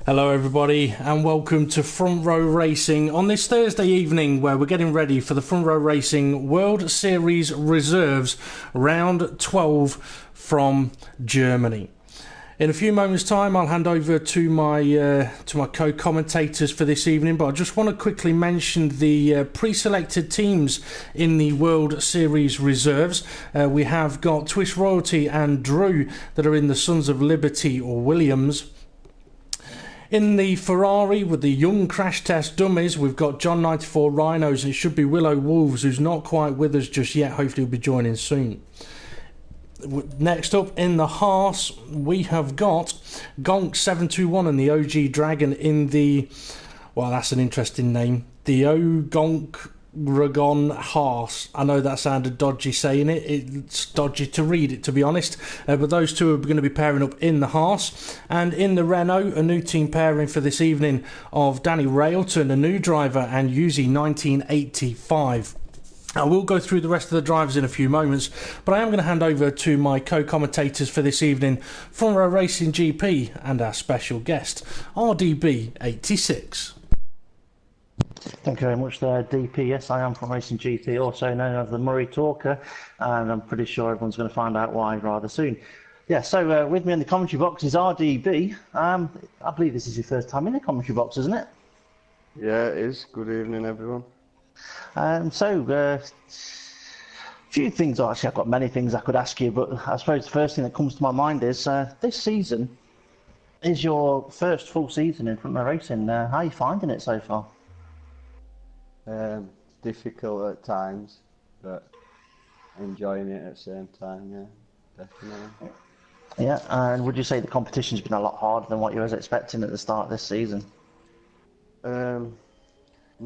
Hello everybody and welcome to Front Row Racing on this Thursday evening where we're getting ready for the Front Row Racing World Series Reserves Round 12 from Germany. In a few moments time I'll hand over to my co-commentators for this evening, but I just want to quickly mention the pre-selected teams in the World Series Reserves. We have got Twist Royalty and Drew that are in the Sons of Liberty or Williams. In the Ferrari with the young crash test dummies, we've got John 94 Rhinos, and it should be Willow Wolves, who's not quite with us just yet. Hopefully he'll be joining soon. Next up in the Haas, we have got Gonk 721 and the OG Dragon in the, well, that's an interesting name, the Gonk Ragon Haas. I know that sounded dodgy saying it. It's dodgy to read it, to be honest. But those two are going to be pairing up in the Haas. And in the Renault, a new team pairing for this evening of Danny Railton, a new driver, and Yuzi 1985. I will go through the rest of the drivers in a few moments, but I am going to hand over to my co-commentators for this evening from Front Row Racing GP and our special guest, RDB86. Thank you very much there, DP. Yes, I am from Racing GT, also known as the Murray Talker, and I'm pretty sure everyone's going to find out why rather soon. Yeah, so with me in the commentary box is RDB. I believe this is your first time in the commentary box, isn't it? Yeah, it is. Good evening, everyone. A few things, actually I've got many things I could ask you, but I suppose the first thing that comes to my mind is this season is your first full season in Front Row Racing. How are you finding it so far? Difficult at times, but enjoying it at the same time, yeah, definitely. Yeah, and would you say the competition's been a lot harder than what you was expecting at the start of this season? No,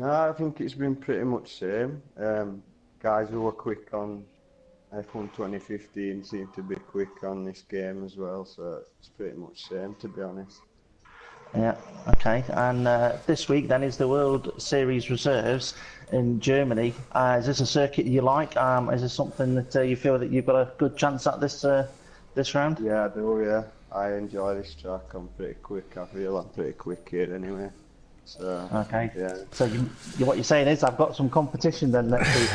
I think it's been pretty much the same. Guys who were quick on F1 2015 seem to be quick on this game as well, so it's pretty much the same, to be honest. Yeah, okay. And this week then is the World Series Reserves in Germany. Is this a circuit you like? Is this something that you feel that you've got a good chance at this round? Yeah, I do, yeah. I enjoy this track. I'm pretty quick. I feel I'm pretty quick here anyway. So, okay. Yeah. So what you're saying is I've got some competition then next week.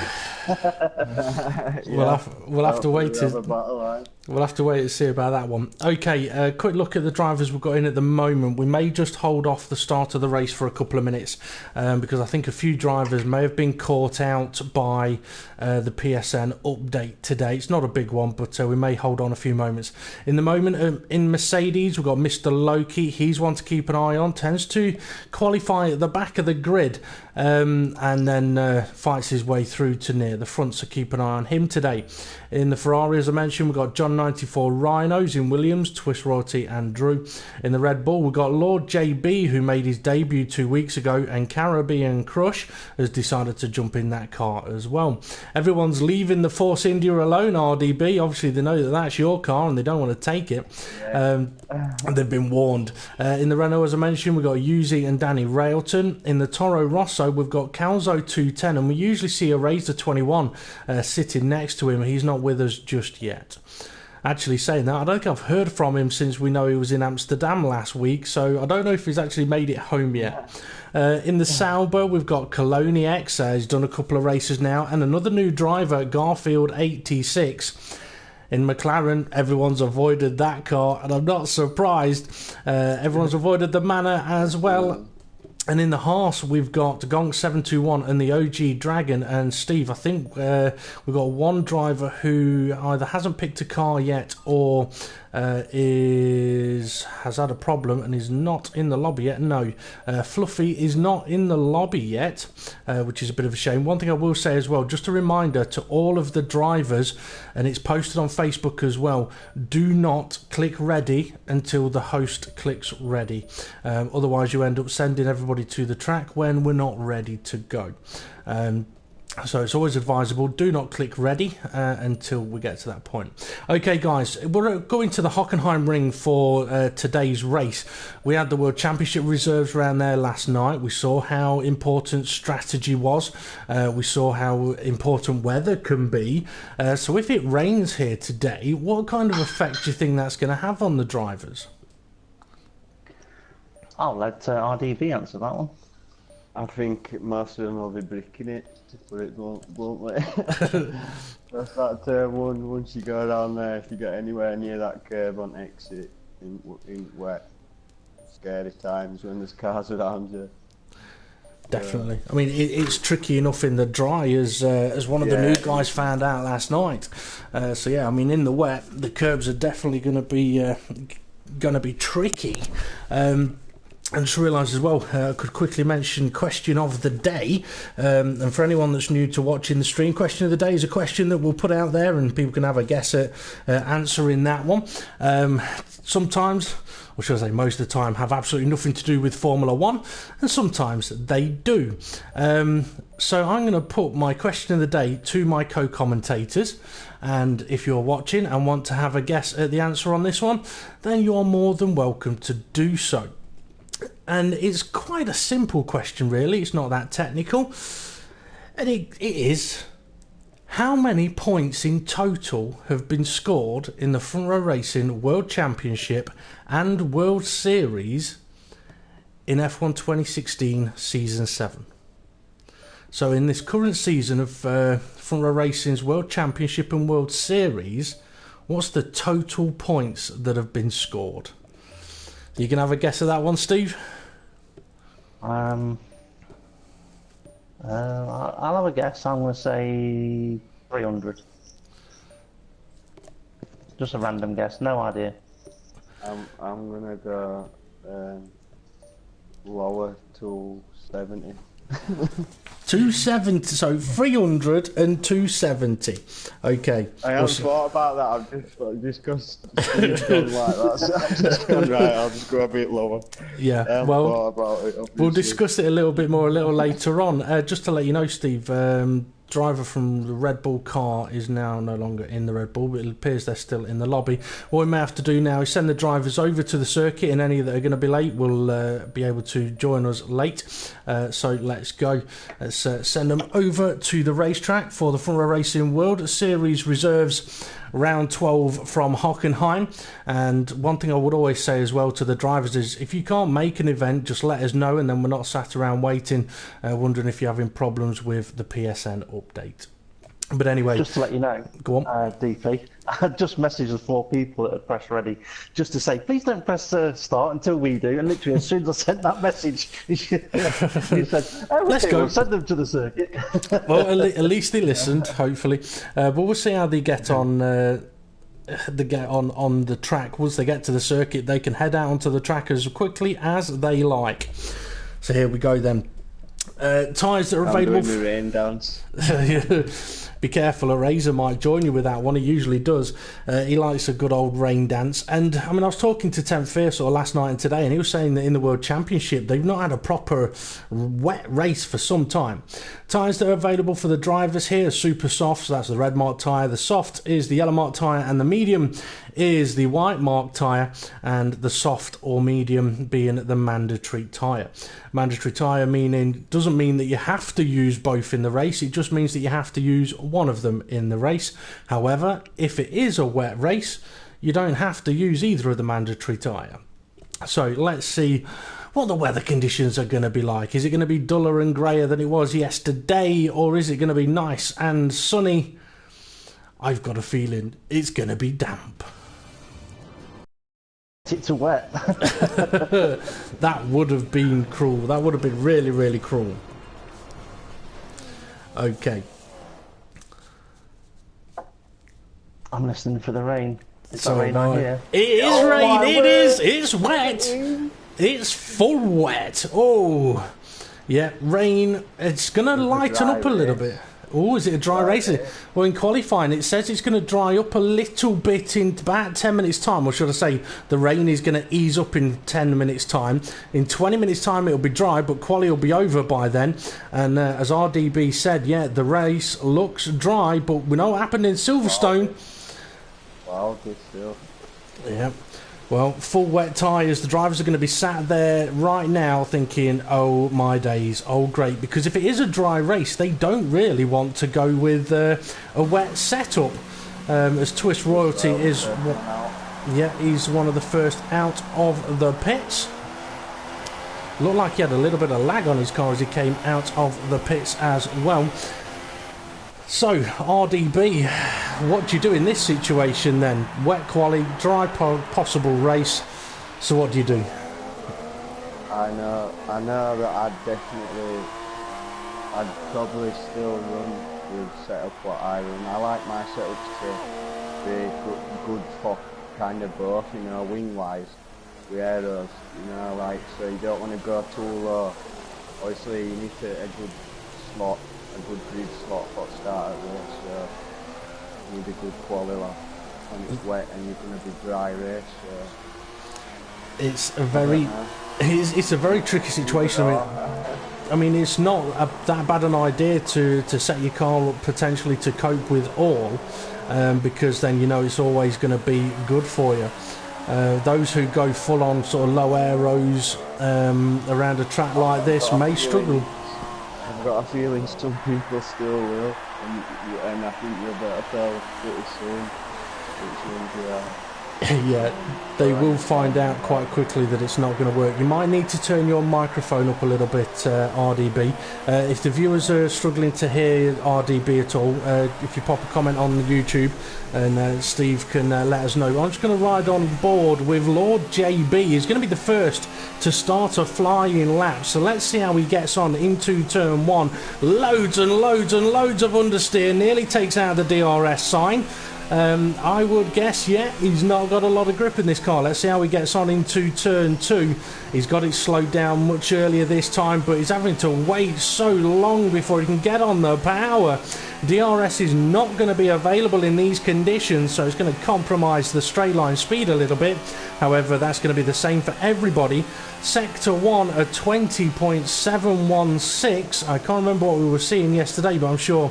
Yeah. We'll have to wait to We'll have to wait and see about that one. Okay, a quick look at the drivers we've got in at the moment. We may just hold off the start of the race for a couple of minutes because I think a few drivers may have been caught out by the PSN update today. It's not a big one, but we may hold on a few moments. In the moment, in Mercedes, we've got Mr. Loki. He's one to keep an eye on. Tends to qualify at the back of the grid and then fights his way through to near the front, so keep an eye on him today. In the Ferrari, as I mentioned, we've got John 94 Rhinos in Williams, Twist Royalty and Drew. In the Red Bull, we've got Lord JB, who made his debut 2 weeks ago, and Caribbean Crush has decided to jump in that car as well. Everyone's leaving the Force India alone, RDB. Obviously, they know that that's your car and they don't want to take it. They've been warned. In the Renault, as I mentioned, we've got Yuzi and Danny Railton. In the Toro Rosso, we've got Calzo 210, and we usually see a Razor 21 sitting next to him. He's not with us just yet. Actually saying that, I don't think I've heard from him since we know he was in Amsterdam last week, so I don't know if he's actually made it home yet. In the Sauber, we've got Coloni X, he's done a couple of races now, and another new driver, Garfield 86. In McLaren, everyone's avoided that car, and I'm not surprised. Everyone's avoided the Manor as well. And in the Haas, we've got Gonk 721 and the OG Dragon. And Steve, I think we've got one driver who either hasn't picked a car yet or has had a problem and is not in the lobby yet. No, Fluffy is not in the lobby yet, which is a bit of a shame. One thing I will say as well, just a reminder to all of the drivers, and it's posted on Facebook as well, do not click ready until the host clicks ready. Otherwise you end up sending everybody to the track when we're not ready to go. So it's always advisable, do not click ready until we get to that point. Okay guys, we're going to the Hockenheim Ring for today's race. We had the World Championship reserves around there last night. We saw how important strategy was. We saw how important weather can be. So if it rains here today, what kind of effect do you think that's going to have on the drivers? I'll let RDB answer that one. I think most of them will be bricking it, to put it bluntly. That's that turn one, once you go down there, if you get anywhere near that curb on exit in wet, scary times when there's cars around you. Definitely. I mean, it's tricky enough in the dry, as one of the new guys found out last night. So yeah, I mean, in the wet, the curbs are definitely going to be tricky. And just realised as well, I could quickly mention question of the day. And for anyone that's new to watching the stream, question of the day is a question that we'll put out there, and people can have a guess at answering that one. Sometimes, or should I say most of the time, have absolutely nothing to do with Formula One, and sometimes they do. So I'm going to put my question of the day to my co-commentators, and if you're watching and want to have a guess at the answer on this one, then you're more than welcome to do so. And it's quite a simple question, really. It's not that technical. And it is, how many points in total have been scored in the Front Row Racing World Championship and World Series in F1 2016 Season 7? So in this current season of Front Row Racing's World Championship and World Series, what's the total points that have been scored? You can have a guess at that one, Steve? I'll have a guess. I'm going to say 300. Just a random guess, no idea. I'm going to go lower to 70. 270, so 300 and 270. Okay. I haven't thought about that. I've just because Steve's gone like that. So I've just gone, right, I'll just go a bit lower. Yeah, well, we'll discuss it a little bit more a little later on. Just to let you know, Steve, driver from the Red Bull car is now no longer in the Red Bull, but it appears they're still in the lobby. What we may have to do now is send the drivers over to the circuit, and any that are going to be late will be able to join us late. So let's go. Let's send them over to the racetrack for the Front Row Racing World Series Reserves round 12 from Hockenheim. And one thing I would always say as well to the drivers is, if you can't make an event, just let us know, and then we're not sat around waiting wondering if you're having problems with the PSN update. But anyway, just to let you know, go on. DP, I just messaged the 4 people at Press Ready just to say, please don't press start until we do. And literally, as soon as I sent that message, he said, let's go. We'll send them to the circuit. Well, at least they listened, hopefully. But we'll see how they get on. On the track. Once they get to the circuit, they can head out onto the track as quickly as they like. So here we go then. Tyres that are available. I'm doing the rain dance. Be careful, a Razor might join you with that one. He usually does. He likes a good old rain dance. And I mean, I was talking to Ten Fierce last night and today, and he was saying that in the World Championship they've not had a proper wet race for some time. Tyres that are available for the drivers here are super soft, so that's the red mark tyre. The soft is the yellow mark tyre, and the medium is the white mark tyre, and the soft or medium being the mandatory tyre. Mandatory tyre doesn't mean that you have to use both in the race, it just means that you have to use one of them in the race. However, if it is a wet race, you don't have to use either of the mandatory tyre. So let's see what the weather conditions are going to be like. Is it going to be duller and greyer than it was yesterday, or is it going to be nice and sunny? I've got a feeling it's going to be damp. It's a wet. That would have been cruel. That would have been really, really cruel. Okay. I'm listening for the rain. It's the rain I hear. It is rain. It is. It's wet. It's full wet. Oh, yeah, rain. It's going to lighten up a little bit. Oh, is it a dry race? Well, in qualifying, it says it's going to dry up a little bit in about 10 minutes' time. Or should I say, the rain is going to ease up in 10 minutes' time. In 20 minutes' time, it'll be dry, but quali will be over by then. And as RDB said, yeah, the race looks dry, but we know what happened in Silverstone. Wow, good still. Yeah. Well, full wet tyres. The drivers are going to be sat there right now thinking, oh my days, oh great. Because if it is a dry race, they don't really want to go with a wet setup. As Twist Royalty is... he's one of the first out of the pits. Looked like he had a little bit of lag on his car as he came out of the pits as well. So, RDB, what do you do in this situation then? Wet quali, dry possible race. So what do you do? I know that I'd probably still run with setup what I run. I like my setups to be good for kind of both, you know, wing-wise, with aeros, you know, like, so you don't want to go too low. Obviously, you need a good slot, a good grid slot for start at race, so you need a good quali lap when it's wet and you're going to be dry race, so. It's a very tricky situation. I mean, it's not that bad an idea to set your car up potentially to cope with all, because then you know it's always going to be good for you. Those who go full on sort of low aeros around a track like this may struggle. I've got a feeling some people still will, and I think you'll better tell pretty soon which ones they are. Yeah, they will find out quite quickly that it's not going to work. You might need to turn your microphone up a little bit, RDB. If the viewers are struggling to hear RDB at all, if you pop a comment on the YouTube, and Steve can let us know. I'm just going to ride on board with Lord JB. He's going to be the first to start a flying lap. So let's see how he gets on into turn one. Loads and loads and loads of understeer. Nearly takes out the DRS sign. I would guess, yeah, he's not got a lot of grip in this car. Let's see how he gets on into turn two. He's got it slowed down much earlier this time, but he's having to wait so long before he can get on the power. DRS is not going to be available in these conditions, so it's going to compromise the straight line speed a little bit. However, that's going to be the same for everybody. Sector 1 at 20.716. I can't remember what we were seeing yesterday, but I'm sure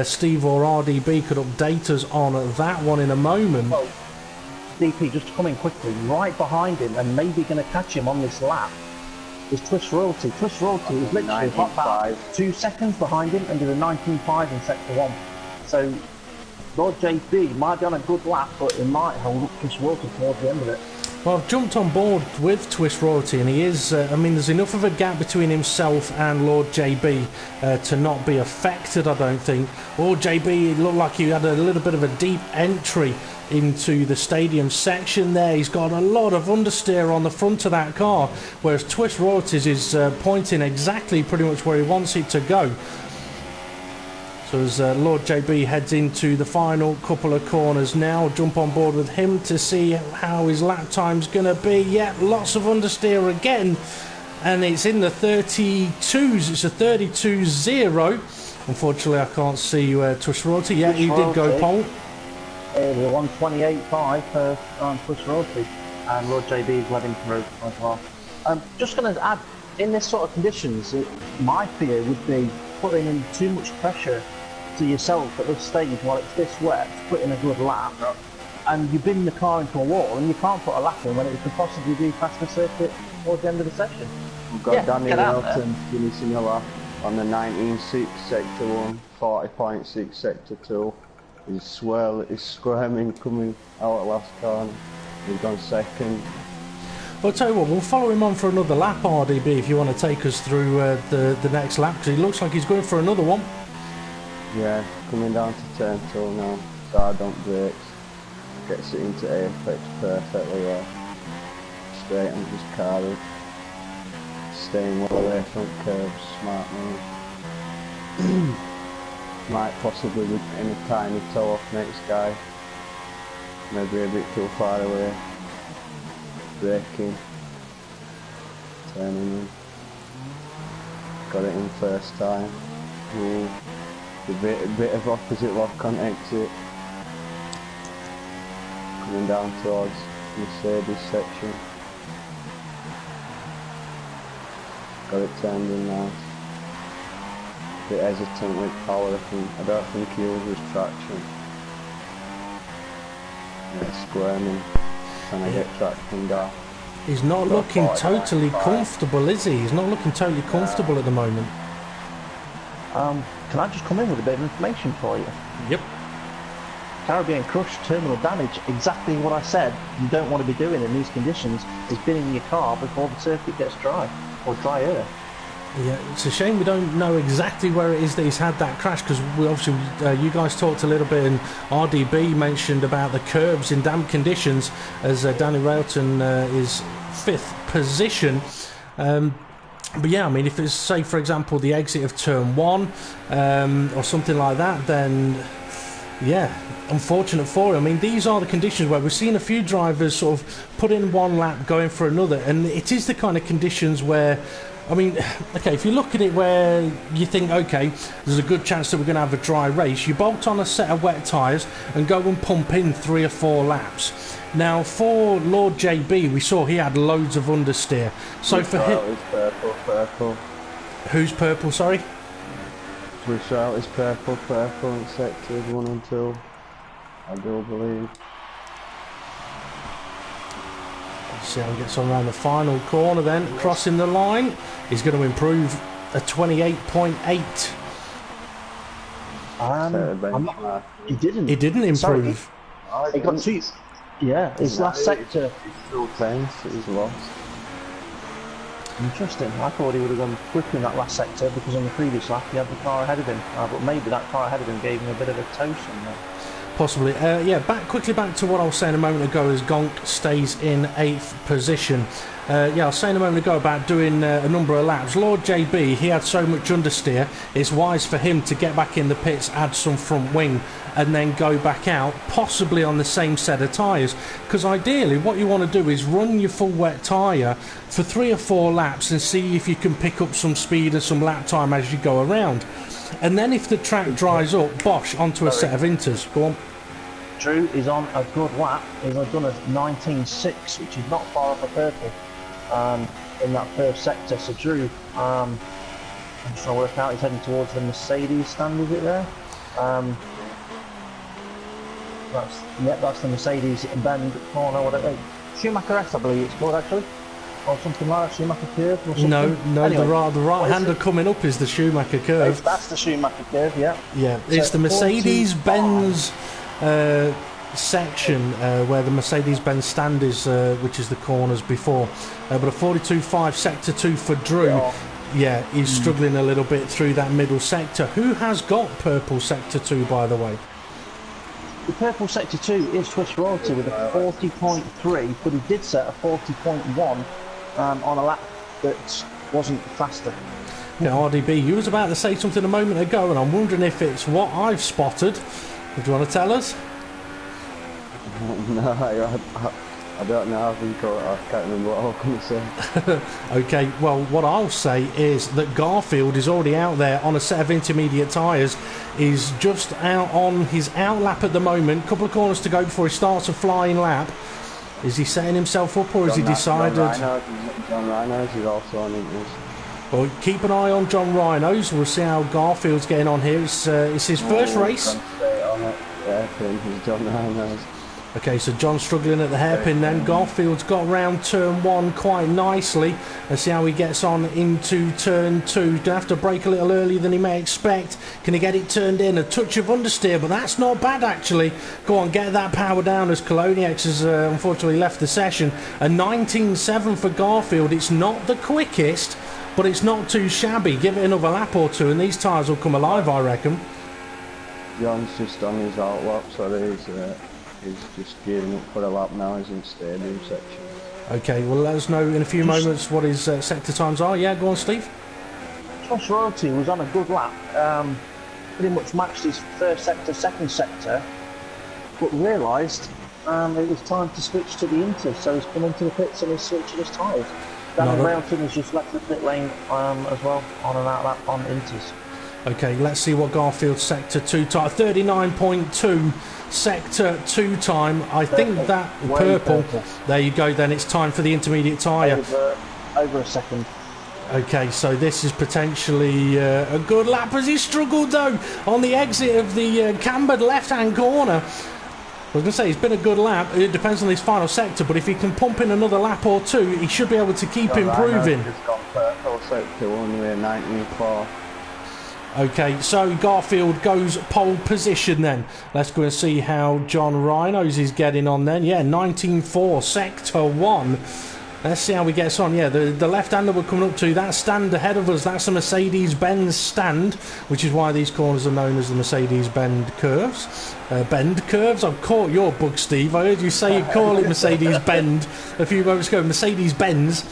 Steve or RDB could update us on that one in a moment. Well, DP, just to come in quickly, right behind him and maybe going to catch him on this lap is Twist Royalty. Twist Royalty is literally about 2 seconds behind him and did a 19.5 in Sector 1. So Lord JB might be on a good lap, but it might hold up Twist Royalty towards the end of it. Well, I've jumped on board with Twist Royalty, and he is, I mean, there's enough of a gap between himself and Lord JB to not be affected, I don't think. Lord JB, it looked like he had a little bit of a deep entry into the stadium section there. He's got a lot of understeer on the front of that car, whereas Twist Royalties is pointing exactly pretty much where he wants it to go. So as Lord JB heads into the final couple of corners now, jump on board with him to see how his lap time's going to be. Yeah, lots of understeer again, and it's in the 32s. It's a 32.0. Unfortunately, I can't see Twist Royalty. Yeah, he did go pole. We're 128.5 for Twist Royalty, and Lord JB is letting through as well. I'm just going to add, in this sort of conditions, my fear would be putting in too much pressure to yourself at this stage while it's this wet, to put in a good lap, and you bin the car into a wall and you can't put a lap in when it could possibly be past the circuit towards the end of the session. We've got Danny Hamilton finishing a lap on the 19.6 Sector 1, 40.6 Sector 2. He's squirming coming out at last corner. He's gone second. Well, I'll tell you what, we'll follow him on for another lap, RDB, if you want to take us through the next lap, because he looks like he's going for another one. Yeah, coming down to turn 2 now, Sardont brakes, gets it into apex perfectly well, straight on his car up, staying well away from curves, smart move. Might possibly be in a tiny toe off next guy, maybe a bit too far away, braking, turning in, got it in first time. Ooh. A bit of opposite lock on exit, coming down towards Mercedes section, got it turned in now, a bit hesitant with power. I don't think he uses traction, yeah, squirming, trying to get traction down. He's not looking totally comfortable, is he? He's not looking totally comfortable at the moment. Can I just come in with a bit of information for you? Yep. Caribbean Crush terminal damage, exactly what I said you don't want to be doing in these conditions, is binning your car before the circuit gets dry. or dry air. Yeah, it's a shame we don't know exactly where it is that he's had that crash, because we obviously you guys talked a little bit, and RDB mentioned about the curbs in damp conditions, as Danny Railton is 5th position. But yeah, I mean, if it's, say, for example, the exit of turn 1 or something like that, then yeah, unfortunate for him. I mean, these are the conditions where we've seen a few drivers sort of put in one lap, going for another, and it is the kind of conditions where, I mean, okay, if you look at it where you think, okay, there's a good chance that we're going to have a dry race, you bolt on a set of wet tyres and go and pump in 3 or 4 laps. Now, for Lord JB, we saw he had loads of understeer. So for him... Purple. Who's purple, sorry? Rochelle is purple in sectors 1 and 2, I do believe. See how he gets on around the final corner then, crossing the line. He's going to improve a 28.8. He didn't. He didn't improve. Sorry, he got 2. Yeah, his last sector. He's still 10, so he's lost. Interesting. I thought he would have gone quicker in that last sector because on the previous lap he had the car ahead of him. But maybe that car ahead of him gave him a bit of a toast on that. Possibly. Yeah, quickly back to what I was saying a moment ago as Gonk stays in 8th position. Yeah, I was saying a moment ago about doing a number of laps. Lord JB, he had so much understeer, it's wise for him to get back in the pits, add some front wing, and then go back out, possibly on the same set of tyres. Because ideally, what you want to do is run your full wet tyre for 3 or 4 laps and see if you can pick up some speed and some lap time as you go around. And then if the track dries up, bosh, onto a set of inters. Go on. Drew is on a good lap. He's done a 19.6, which is not far off a purple in that first sector. So Drew, I'm just trying to work out, he's heading towards the Mercedes stand, is it there? That's the Mercedes bend corner, whatever. Schumacher S, I believe it's called, actually. Or something like that, Schumacher curve or something. No, anyway, the right-hander coming up is the Schumacher curve. That's the Schumacher curve, yeah. Yeah, it's the Mercedes-Benz section where the Mercedes-Benz stand is, which is the corners before. But a 42.5 sector 2 for Drew. Yeah, he's struggling a little bit through that middle sector. Who has got purple sector 2, by the way? The purple sector 2 is Swiss Royalty with a 40.3, but he did set a 40.1 on a lap that wasn't faster. Now, RDB, you was about to say something a moment ago, and I'm wondering if it's what I've spotted. Do you want to tell us? No, I don't know. I can't remember what I was going to say. Okay, well, what I'll say is that Garfield is already out there on a set of intermediate tyres. He's just out on his out lap at the moment. Couple of corners to go before he starts a flying lap. Is he setting himself up, or has he decided? John Rhinos is also on it. Well, keep an eye on John Rhinos. We'll see how Garfield's getting on here. It's his first race. Yeah, he's John Rhinos. Okay, so John's struggling at the hairpin then. Garfield's got round turn 1 quite nicely. Let's see how he gets on into turn 2. Going to have to brake a little earlier than he may expect. Can he get it turned in? A touch of understeer, but that's not bad actually. Go on, get that power down as Coloniax has unfortunately left the session. A 19.7 for Garfield. It's not the quickest, but it's not too shabby. Give it another lap or two and these tyres will come alive, I reckon. John's just on his out lap, so he's just gearing up for a lap now. He's in stadium section. Okay, well, let us know in a few moments what his sector times are. Yeah, go on, Steve. Swiss Royalty was on a good lap. Pretty much matched his first sector, second sector, but realised it was time to switch to the Inters, so he's come into the pits and he's switching his tyres. Danny Railton has just left the pit lane as well, on and out lap on Inters. Okay, let's see what Garfield's sector 2 time, 39.2 sector 2 time. I think that purple. There you go. Then it's time for the intermediate tyre. Over a second. Okay, so this is potentially a good lap as he struggled though on the exit of the cambered left-hand corner. I was going to say, it's been a good lap. It depends on his final sector, but if he can pump in another lap or two, he should be able to keep improving. He's got purple sector 1 with 19.4. Okay, so Garfield goes pole position then. Let's go and see how John Rhinos is getting on then. Yeah, 19.4, sector 1. Let's see how we get on. Yeah, the left-hander we're coming up to, that stand ahead of us, that's a Mercedes-Benz stand, which is why these corners are known as the Mercedes-Benz curves. Bend curves? I've caught your bug, Steve. I heard you say you call it Mercedes-Bend a few moments ago. Mercedes-Benz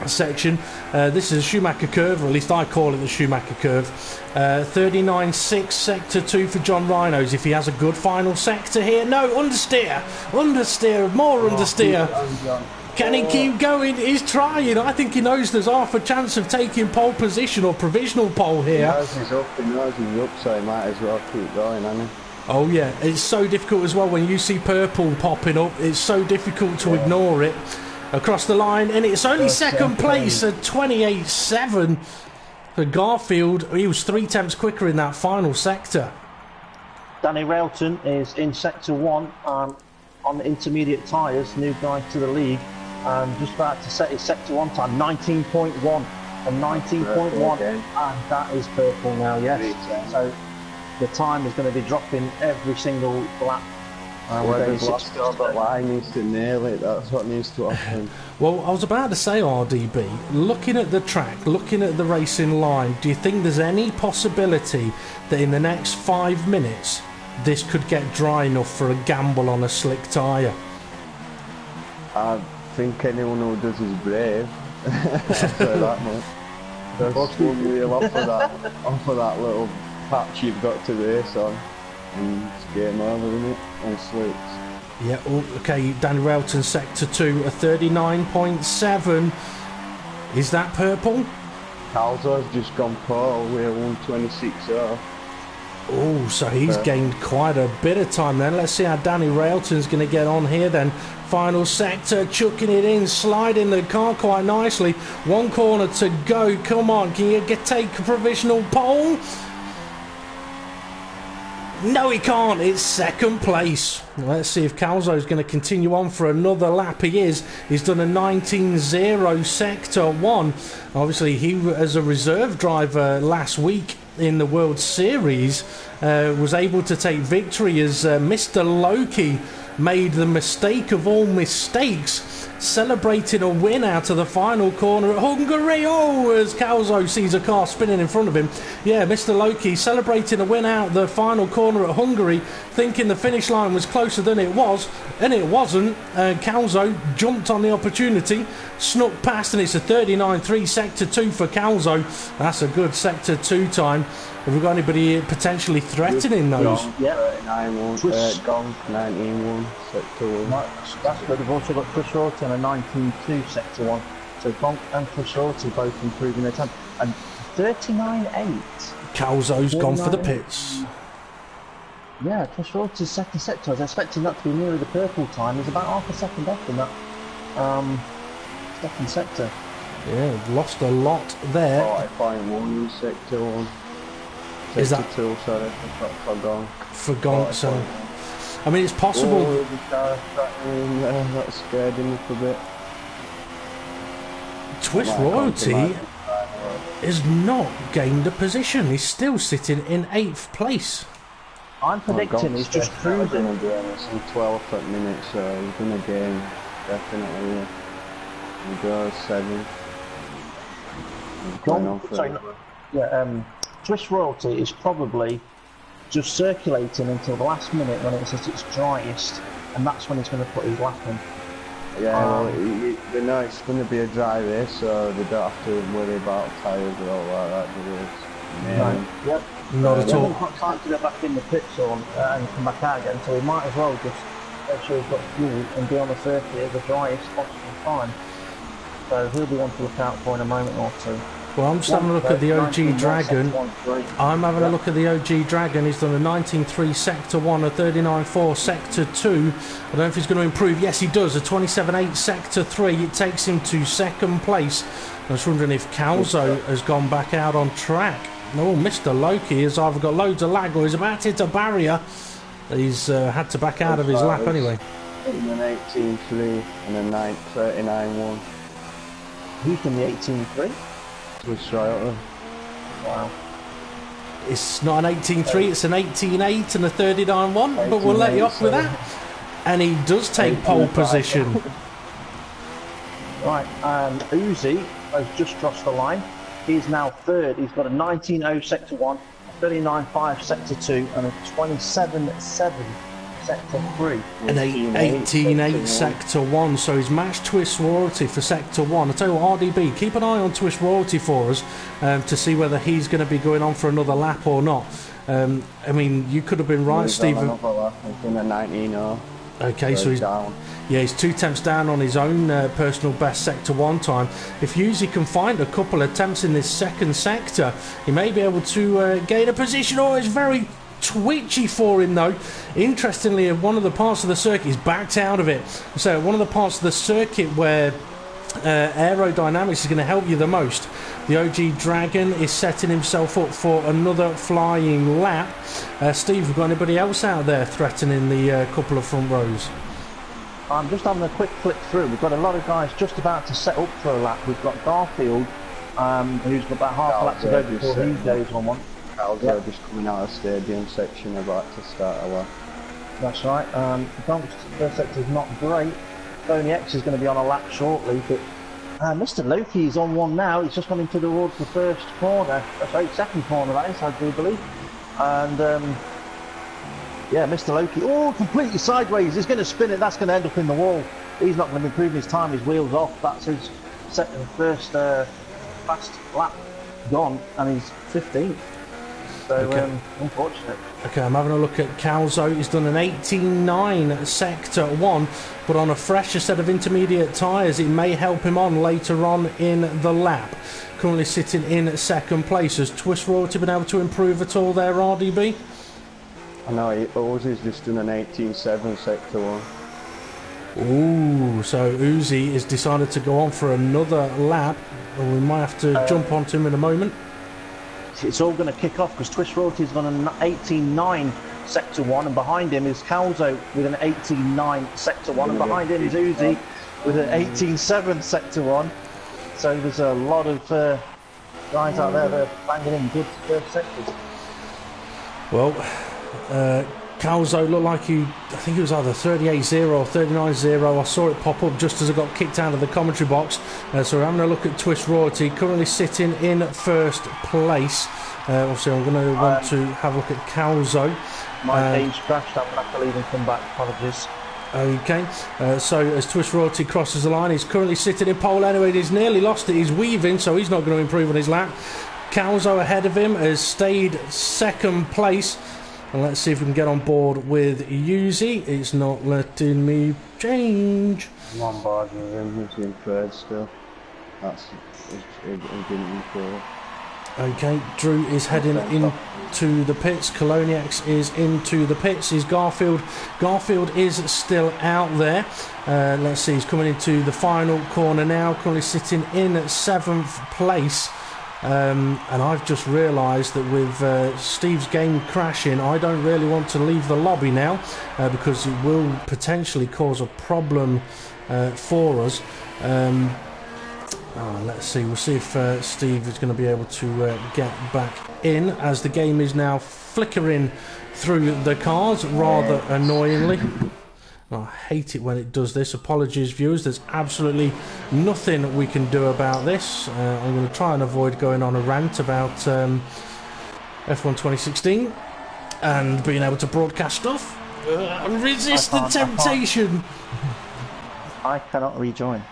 section. This is a Schumacher curve, or at least I call it the Schumacher curve. 39.6 sector 2 for John Rhinos. If he has a good final sector here. No, understeer, more understeer. Can he keep going? He's trying. I think he knows there's half a chance of taking pole position or provisional pole here. He knows he's up, so he might as well keep going, hasn't he? Oh yeah, it's so difficult as well when you see purple popping up. It's so difficult to ignore it. Across the line, and it's only second place at 28.7 for Garfield. He was 3 tenths quicker in that final sector. Danny Railton is in sector 1 on the intermediate tyres, new guy to the league, and just about to set his sector 1 time, 19.1 and 19.1, and that is purple now, yes. So the time is going to be dropping every single lap. Whoever's lost on that line needs to nail it. That's what needs to happen. Well, I was about to say, RDB, looking at the track, looking at the racing line, do you think there's any possibility that in the next 5 minutes this could get dry enough for a gamble on a slick tyre? I think anyone who does is brave. I'll say that much. There's one wheel off of that little patch you've got to race on. And it's game over, isn't it? On slicks. Yeah, okay, Danny Railton, sector 2, a 39.7. Is that purple? Calzo's just gone pole, we're 126 off. Oh, so he's gained quite a bit of time then. Let's see how Danny Railton's going to get on here then. Final sector, chucking it in, sliding the car quite nicely. 1 corner to go. Come on, can you take a provisional pole? No, he can't. It's second place. Let's see if Calzo's going to continue on for another lap. He is. He's done a 19.0 sector 1. Obviously, he, as a reserve driver last week in the World Series, was able to take victory as Mr. Loki made the mistake of all mistakes, celebrating a win out of the final corner at Hungary. Oh, as Calzo sees a car spinning in front of him. Yeah, Mr. Loki celebrating a win out the final corner at Hungary, thinking the finish line was closer than it was, and it wasn't. Calzo jumped on the opportunity, snuck past, and it's a 39.3 sector 2 for Calzo. That's a good sector 2 time. Have we got anybody potentially threatening those? Yeah, 39.1, Gong, 19.1, sector 1. That's good. We've also got Chris Rorty on a 19.2 sector 1. So Bonk and Chris Rorty both improving their time. And 39.8. Calzo's gone for the pits. Yeah, Chris Rorty's second sector. I was expecting that to be nearer the purple time. He's about half a second off in that second sector. Yeah, lost a lot there. 40.1 sector 1. Is that 2, sorry, for Gong. For Gong, so I mean, it's possible. That scared him a little bit. Twist Royalty has not gained a position. He's still sitting in 8th place. I'm predicting he's just cruising. He's in 12th at minute, so he's going to gain definitely. Yeah. He goes 7th. Twist Royalty is probably just circulating until the last minute when it's at its driest, and that's when he's going to put his lap in. Yeah, they know it's going to be a dry race, so they don't have to worry about tyres or all like that. No. Yep. Not at all. He's got time to get back in the pit zone and come back out again, so he might as well just make sure he's got fuel and be on the circuit at the driest possible time. So he'll be one to look out for in a moment or two. Well, I'm just having a look at the OG Dragon. I'm having a look at the OG Dragon. He's done a 19.3 sector 1, a 39.4 sector 2. I don't know if he's going to improve. Yes, he does. A 27.8 sector 3. It takes him to second place. I was wondering if Calzo has gone back out on track. No, Mr. Loki has either got loads of lag or he's about to hit a barrier. He's had to back out of his lap anyway. An 18.3 and a 39.1. Who's done the 18.3? Twist Royalty. Wow. It's not an 18.3, it's an 18.8 and a 39.1, but we'll let you off with that. And he does take pole position. Right, Uzi has just crossed the line. He's now third. He's got a 19.0 Sector 1, a 39.5 Sector 2, and a 27.7 Sector 3. And 18.8 Sector 1, so he's matched Twist Royalty for Sector 1. I tell you what, RDB, keep an eye on Twist Royalty for us to see whether he's going to be going on for another lap or not. I mean, you could have been right, Stephen. He's been a 19.0. Okay, so he's down. Yeah, he's 2 attempts down on his own personal best Sector 1 time. If Uzi can find a couple of attempts in this second sector, he may be able to gain a position. Oh, it's very twitchy for him though. Interestingly, one of the parts of the circuit, he's backed out of it. So one of the parts of the circuit where aerodynamics is going to help you the most, the OG Dragon is setting himself up for another flying lap. Steve, have got anybody else out there threatening the couple of front rows? I'm just having a quick flick through. We've got a lot of guys just about to set up for a lap. We've got Garfield, who's got about half a lap to go before he goes on one. Calzo just coming out of the stadium section, about to start a lap. That's right. The first sector's not great. Tony X is going to be on a lap shortly, but Mr. Loki is on one now. He's just gone into towards the first corner. Sorry, second corner that is, I do believe. And yeah, Mr. Loki, oh, completely sideways. He's going to spin it. That's going to end up in the wall. He's not going to be improving his time. His wheels off. That's his first fast lap gone, and he's 15th. So, okay. Unfortunate. Okay, I'm having a look at Calzo. He's done an 18.9 Sector 1, but on a fresher set of intermediate tyres. It may help him on later on in the lap. Currently sitting in second place. Has Twist Royalty been able to improve at all there, RDB? I know, Uzi's just done an 18.7 Sector 1. Ooh, so Uzi has decided to go on for another lap. And we might have to jump onto him in a moment. It's all going to kick off because Twist Royalty's got an 18.9 Sector 1, and behind him is Calzo with an 18.9 Sector 1, and behind him is Uzi with an 18.7 Sector 1. So there's a lot of guys out there that are banging in good first sectors. Well, Calzo looked like I think it was either 38.0 or 39.0. I saw it pop up just as I got kicked out of the commentary box. So we're having a look at Twist Royalty, currently sitting in first place. Obviously, I'm going to want to have a look at Calzo. My page crashed. I'm going to have to leave and come back. Apologies. Okay, so as Twist Royalty crosses the line, he's currently sitting in pole anyway. He's nearly lost it. He's weaving, so he's not going to improve on his lap. Calzo ahead of him has stayed second place. And let's see if we can get on board with Uzi. It's not letting me change. I'm on board with him. He's in third still. He didn't improve. Okay, Drew is heading into the pits. Coloniax is into the pits. Is Garfield? Garfield is still out there. Let's see, he's coming into the final corner now. Currently sitting in 7th place. And I've just realised that with Steve's game crashing, I don't really want to leave the lobby now because it will potentially cause a problem for us. Let's see, we'll see if Steve is going to be able to get back in, as the game is now flickering through the cars rather annoyingly. I hate it when it does this. Apologies, viewers. There's absolutely nothing we can do about this. I'm going to try and avoid going on a rant about F1 2016 and being able to broadcast stuff. Resist the temptation. I cannot rejoin.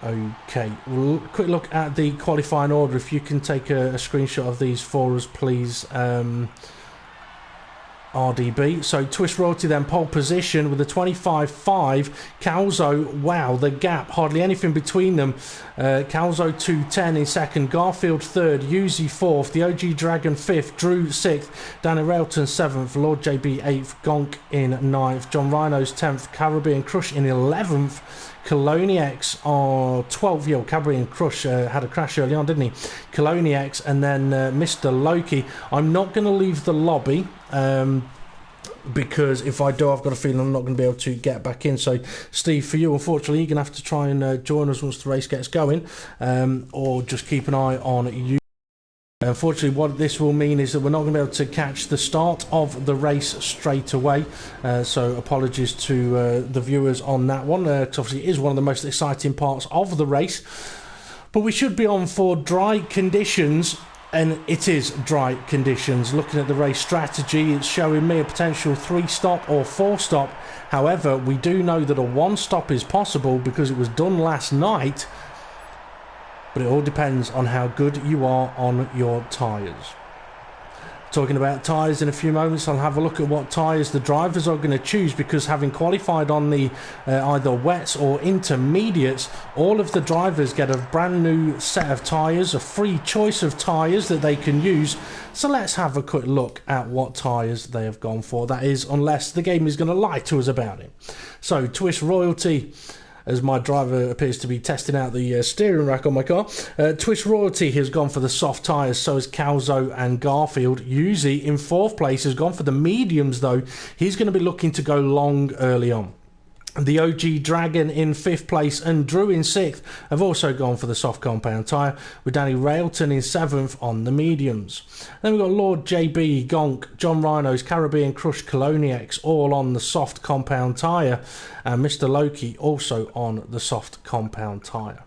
Okay, well, quick look at the qualifying order. If you can take a screenshot of these for us, please. RDB. So Twist Royalty then pole position with a 25.5. Calzo, wow, the gap, hardly anything between them. Calzo 2.10 in second, Garfield third, Uzi 4th, the OG Dragon 5th, Drew 6th, Danny Railton 7th, Lord JB 8th, Gonk in 9th, John Rhinos 10th, Caribbean Crush in 11th, Coloniax on 12th. Yo, Caribbean Crush had a crash early on, didn't he? Coloniax, and then Mr. Loki. I'm not going to leave the lobby because if I do, I've got a feeling I'm not going to be able to get back in. So, Steve, for you, unfortunately, you're going to have to try and join us once the race gets going, or just keep an eye on you. Unfortunately, what this will mean is that we're not going to be able to catch the start of the race straight away. So apologies to the viewers on that one, because obviously it is one of the most exciting parts of the race. But we should be on for dry conditions, and it is dry conditions. Looking at the race strategy, it's showing me a potential 3-stop or 4-stop. However, we do know that a 1-stop is possible because it was done last night, but it all depends on how good you are on your tyres. Talking about tyres in a few moments, I'll have a look at what tyres the drivers are going to choose, because having qualified on the either wets or intermediates, all of the drivers get a brand new set of tyres, a free choice of tyres that they can use. So let's have a quick look at what tyres they have gone for. That is, unless the game is going to lie to us about it. So Twist Royalty, as my driver appears to be testing out the steering rack on my car. Twist Royalty has gone for the soft tyres, so has Calzo and Garfield. Yuzi in 4th place has gone for the mediums, though. He's going to be looking to go long early on. The OG Dragon in 5th place and Drew in 6th have also gone for the soft compound tyre, with Danny Railton in 7th on the mediums. Then we've got Lord JB, Gonk, John Rhinos, Caribbean Crush, Coloniax all on the soft compound tyre, and Mr. Loki also on the soft compound tyre.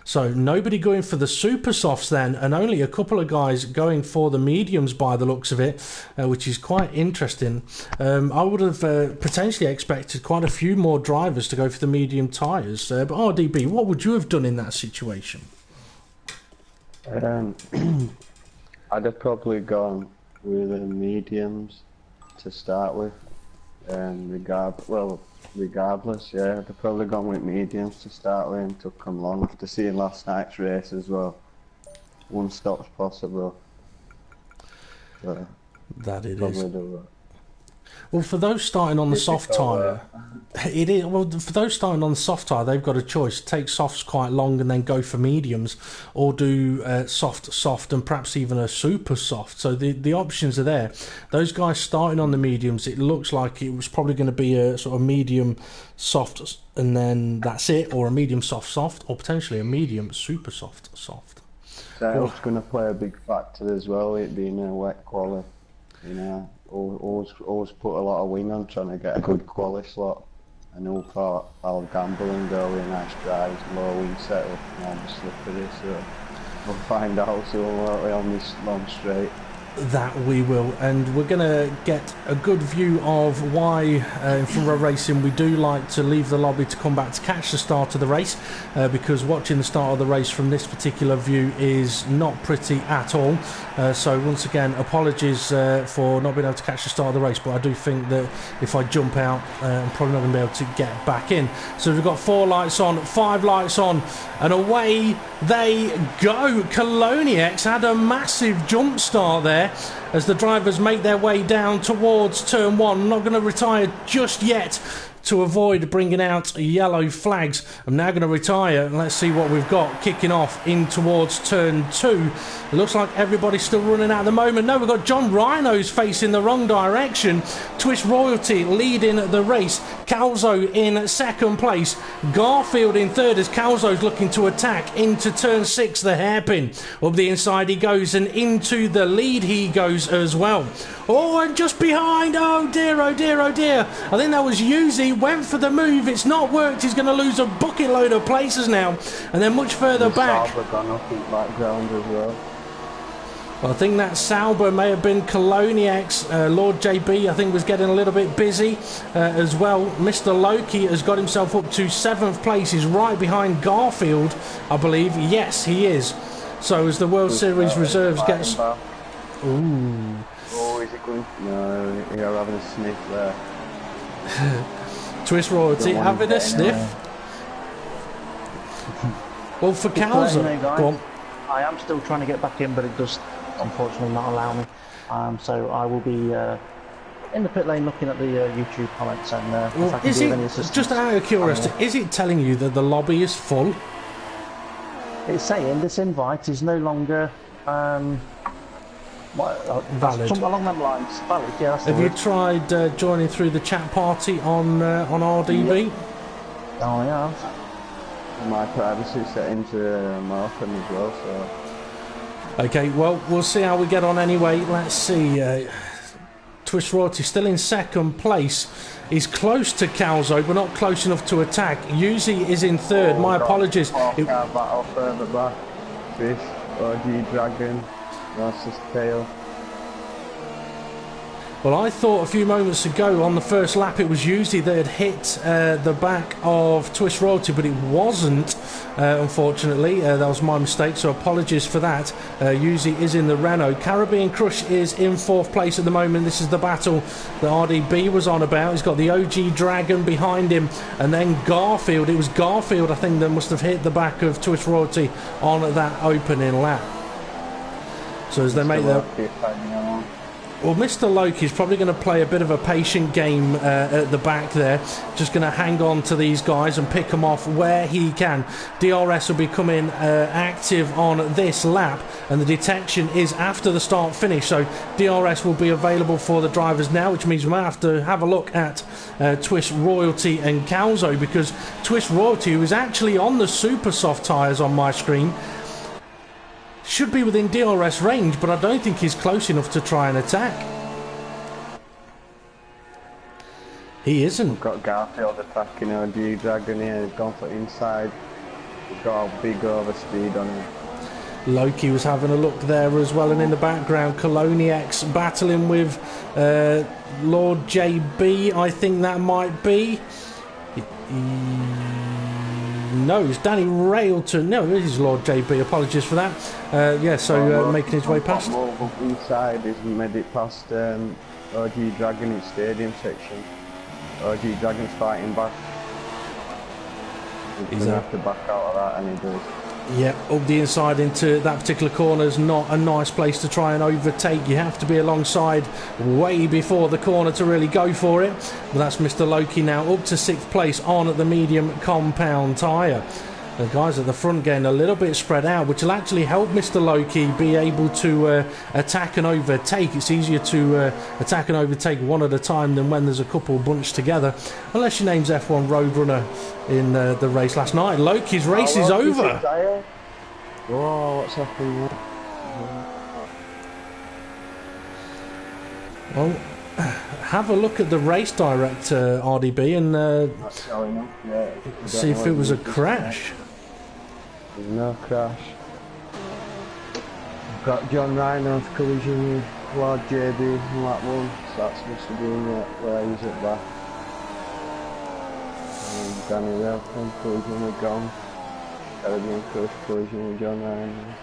So nobody going for the super softs then, and only a couple of guys going for the mediums by the looks of it, which is quite interesting. I would have potentially expected quite a few more drivers to go for the medium tyres. But RDB, what would you have done in that situation? I'd have probably gone with the mediums to start with. Regardless, yeah, I'd have probably gone with mediums to start with and took them long after seeing last night's race as well. 1 stop's possible. That it probably is. Do that. Well, for those starting on the soft tyre, it is. Well, for those starting on the soft tyre, they've got a choice: take softs quite long and then go for mediums, or do soft, and perhaps even a super soft. So the options are there. Those guys starting on the mediums, it looks like it was probably going to be a sort of medium soft, and then that's it, or a medium soft, or potentially a medium super soft. That's going to play a big factor as well. It being a wet quali, you know. Always put a lot of wing on trying to get a good quali slot. And who thought I'll gamble and go with nice drives, low wing setup, and I'll be slippery, so we'll find out soon, won't we, on this long straight. That we will, and we're going to get a good view of why in Front Row Racing we do like to leave the lobby to come back to catch the start of the race, because watching the start of the race from this particular view is not pretty at all. So once again, apologies for not being able to catch the start of the race, but I do think that if I jump out, I'm probably not going to be able to get back in. So we've got 4 lights on, 5 lights on, and away they go. Coloniax had a massive jump start there as the drivers make their way down towards turn 1. Not going to retire just yet to avoid bringing out yellow flags. I'm now going to retire, and let's see what we've got kicking off in towards turn 2. It looks like everybody's still running at the moment. No, we've got John Rhinos facing the wrong direction. Twist Royalty leading the race. Calzo in 2nd place. Garfield in 3rd as Calzo's looking to attack into turn 6, the hairpin. Up the inside he goes, and into the lead he goes as well. Oh, and just behind, oh dear, oh dear, oh dear. I think that was Yuzi, went for the move, it's not worked, he's going to lose a bucket load of places now. And then much further back. Sauber gone up in background as well. Well, I think that Sauber may have been Coloniax. Lord JB, I think, was getting a little bit busy as well. Mr. Loki has got himself up to 7th place. He's right behind Garfield, I believe. Yes, he is. So as the World Series Reserves gets... Ooh. Oh, is it going? No, you're having a sniff there. Twist Royalty having a sniff. Well, for Calzo, go on. I am still trying to get back in, but it does unfortunately not allow me. So I will be in the pit lane looking at the YouTube comments, and if I can give any assistance. Just out of curiosity, is it telling you that the lobby is full? It's saying this invite is no longer valid. Something along them lines. Valid, yeah. That's Have you tried joining through the chat party on RDB? Yep. Oh, yeah. My privacy settings are open as well, so Okay, well, we'll see how we get on anyway. Let's see. Twist Royalty still in second place. He's close to Calzo, but not close enough to attack. Yuzi is in third. My apologies. Battle further back. Fish, OG Dragon, Narcissus Tail. Well, I thought a few moments ago on the first lap it was Yuzi that had hit the back of Twist Royalty, but it wasn't, unfortunately. That was my mistake, so apologies for that. Yuzi is in the Renault. Caribbean Crush is in fourth place at the moment. This is the battle that RDB was on about. He's got the OG Dragon behind him, and then Garfield. It was Garfield, I think, that must have hit the back of Twist Royalty on that opening lap. So as they make their... Well, Mr. Loki's probably going to play a bit of a patient game at the back there. Just going to hang on to these guys and pick them off where he can. DRS will be coming active on this lap, and the detection is after the start-finish. So DRS will be available for the drivers now, which means we might have to have a look at Twist Royalty and Calzo, because Twist Royalty, who is actually on the super soft tyres on my screen, should be within DRS range, but I don't think he's close enough to try and attack. He isn't. We've got Garfield attacking OG Dragon here. He's gone for inside. He's got a big overspeed on him. Loki was having a look there as well, and in the background Coloniax battling with Lord JB, I think that might be. No, it's Danny Railton. No, it is Lord JB. Apologies for that. Yeah, so making his way past. Inside, he's made it past OG Dragon in stadium section. OG Dragon's fighting back. He's going to have to back out of that, and he does. Yeah, up the inside into that particular corner is not a nice place to try and overtake. You have to be alongside way before the corner to really go for it. But that's Mr. Loki now up to 6th place on the medium compound tyre. The guys at the front getting a little bit spread out, which will actually help Mr. Loki be able to attack and overtake. It's easier to attack and overtake one at a time than when there's a couple bunched together. Unless your name's F1 Roadrunner in the race last night. Loki's race is over. Whoa, what's happening there? Well, have a look at the race director, RDB, and see if it was a crash. No crash. We've got John Rhino's collision with Lord JB in that one, so that's supposed to be where he's at back. And Danny Railton collision with Gone. Caribbean Crush collision with John Rhino.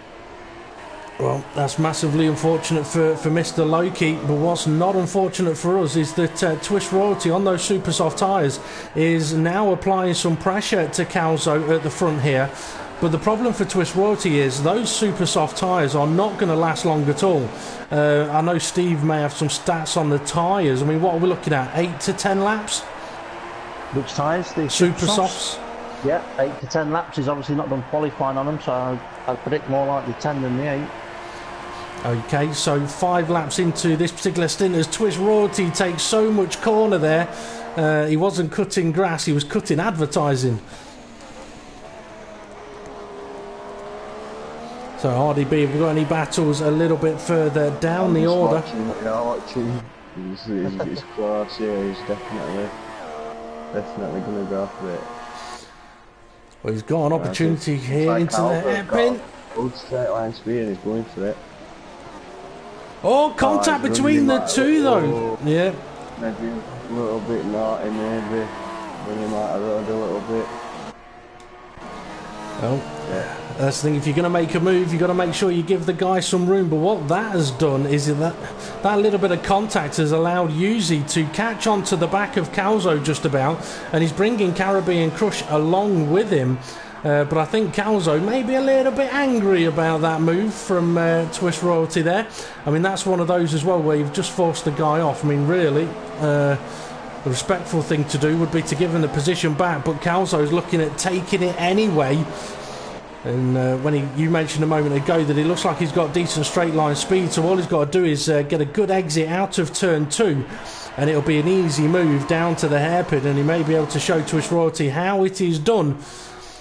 Well, that's massively unfortunate for Mr. Loki, but what's not unfortunate for us is that Twist Royalty on those super soft tyres is now applying some pressure to Calzo at the front here. But the problem for Twist Royalty is those super soft tyres are not going to last long at all. I know Steve may have some stats on the tyres. I mean, what are we looking at? 8 to 10 laps? Which tyres? The super softs? Yeah, 8 to 10 laps. He's obviously not done qualifying on them, so I'd predict more likely 10 than the 8. Okay, so 5 laps into this particular stint as Twist Royalty takes so much corner there. He wasn't cutting grass, he was cutting advertising. So RDB, have we got any battles a little bit further down the order? Watching. He's close, yeah, he's definitely going to go for it. Well, he's got an opportunity here into the hairpin. Good straight line speed, he's going for it. Oh, contact between the two though. Yeah. Maybe a little bit naughty, maybe. When he might have rode a little bit. Well, yeah. That's the thing, if you're going to make a move, you've got to make sure you give the guy some room. But what that has done is that little bit of contact has allowed Yuzi to catch onto the back of Calzo just about, and he's bringing Caribbean Crush along with him. But I think Calzo may be a little bit angry about that move from Twist Royalty there. I mean, that's one of those as well where you've just forced the guy off. I mean, really, the respectful thing to do would be to give him the position back, but Calzo's looking at taking it anyway. And when you mentioned a moment ago that it looks like he's got decent straight line speed, so all he's got to do is get a good exit out of turn 2, and it'll be an easy move down to the hairpin, and he may be able to show Twist Royalty how it is done.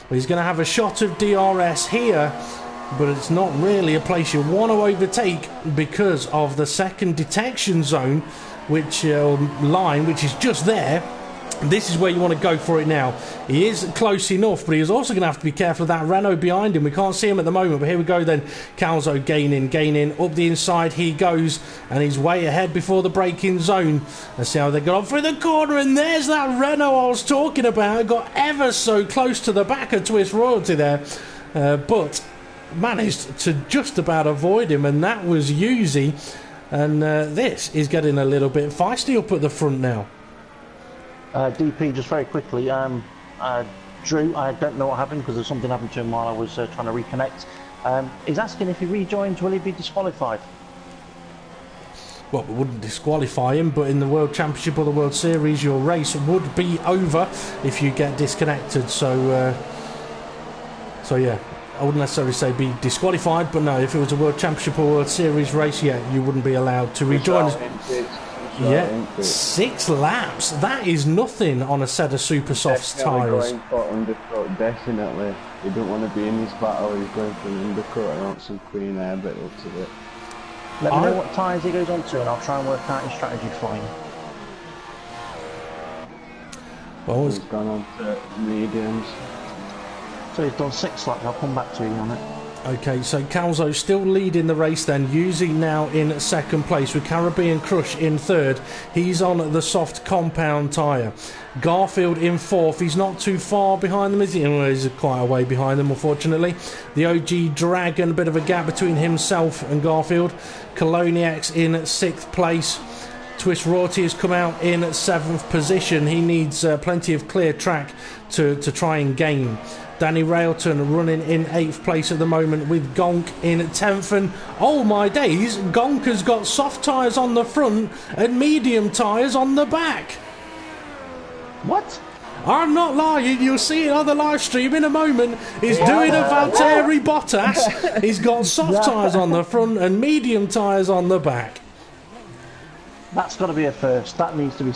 He's going to have a shot of DRS here. but it's not really a place you want to overtake because of the second detection zone, which line, which is just there. This is where you want to go for it now. He is close enough, but he is also going to have to be careful of that Renault behind him. We can't see him at the moment, but here we go then. Calzo gaining, up the inside he goes, and he's way ahead before the braking zone. Let's see how they got off through the corner, and there's that Renault I was talking about. It got ever so close to the back of Twist Royalty there, but managed to just about avoid him, and that was Yuzi. And this is getting a little bit feisty up at the front now. DP, just very quickly, Drew, I don't know what happened because there's something happened to him while I was trying to reconnect. He's asking if he rejoins, will he be disqualified? Well, we wouldn't disqualify him, but in the World Championship or the World Series, your race would be over if you get disconnected. So yeah, I wouldn't necessarily say be disqualified, but no, if it was a World Championship or World Series race, yeah, you wouldn't be allowed to rejoin. Yeah, 6 laps. That is nothing on a set of super softs tyres. Going for undercut, definitely. He don't want to be in this battle. He's going for an undercut. I want some clean air bit up to it. Let me know what tyres he goes on to, and I'll try and work out his strategy for him. Well, he's gone on to mediums. So he's done 6 laps. I'll come back to you on it. Okay, so Calzo still leading the race then. Yuzi now in second place with Caribbean Crush in third. He's on the soft compound tyre. Garfield in fourth. He's not too far behind them, is he? Well, he's quite a way behind them, unfortunately. The OG Dragon, a bit of a gap between himself and Garfield. Coloniacs in sixth place. Twist Royalty has come out in 7th position. He needs plenty of clear track to try and gain. Danny Railton running in 8th place at the moment with Gonk in 10th. And oh my days, Gonk has got soft tyres on the front and medium tyres on the back. What? I'm not lying, you'll see it on the live stream in a moment. He's doing a Valtteri Bottas. He's got soft tyres on the front and medium tyres on the back. That's got to be a first. That needs to be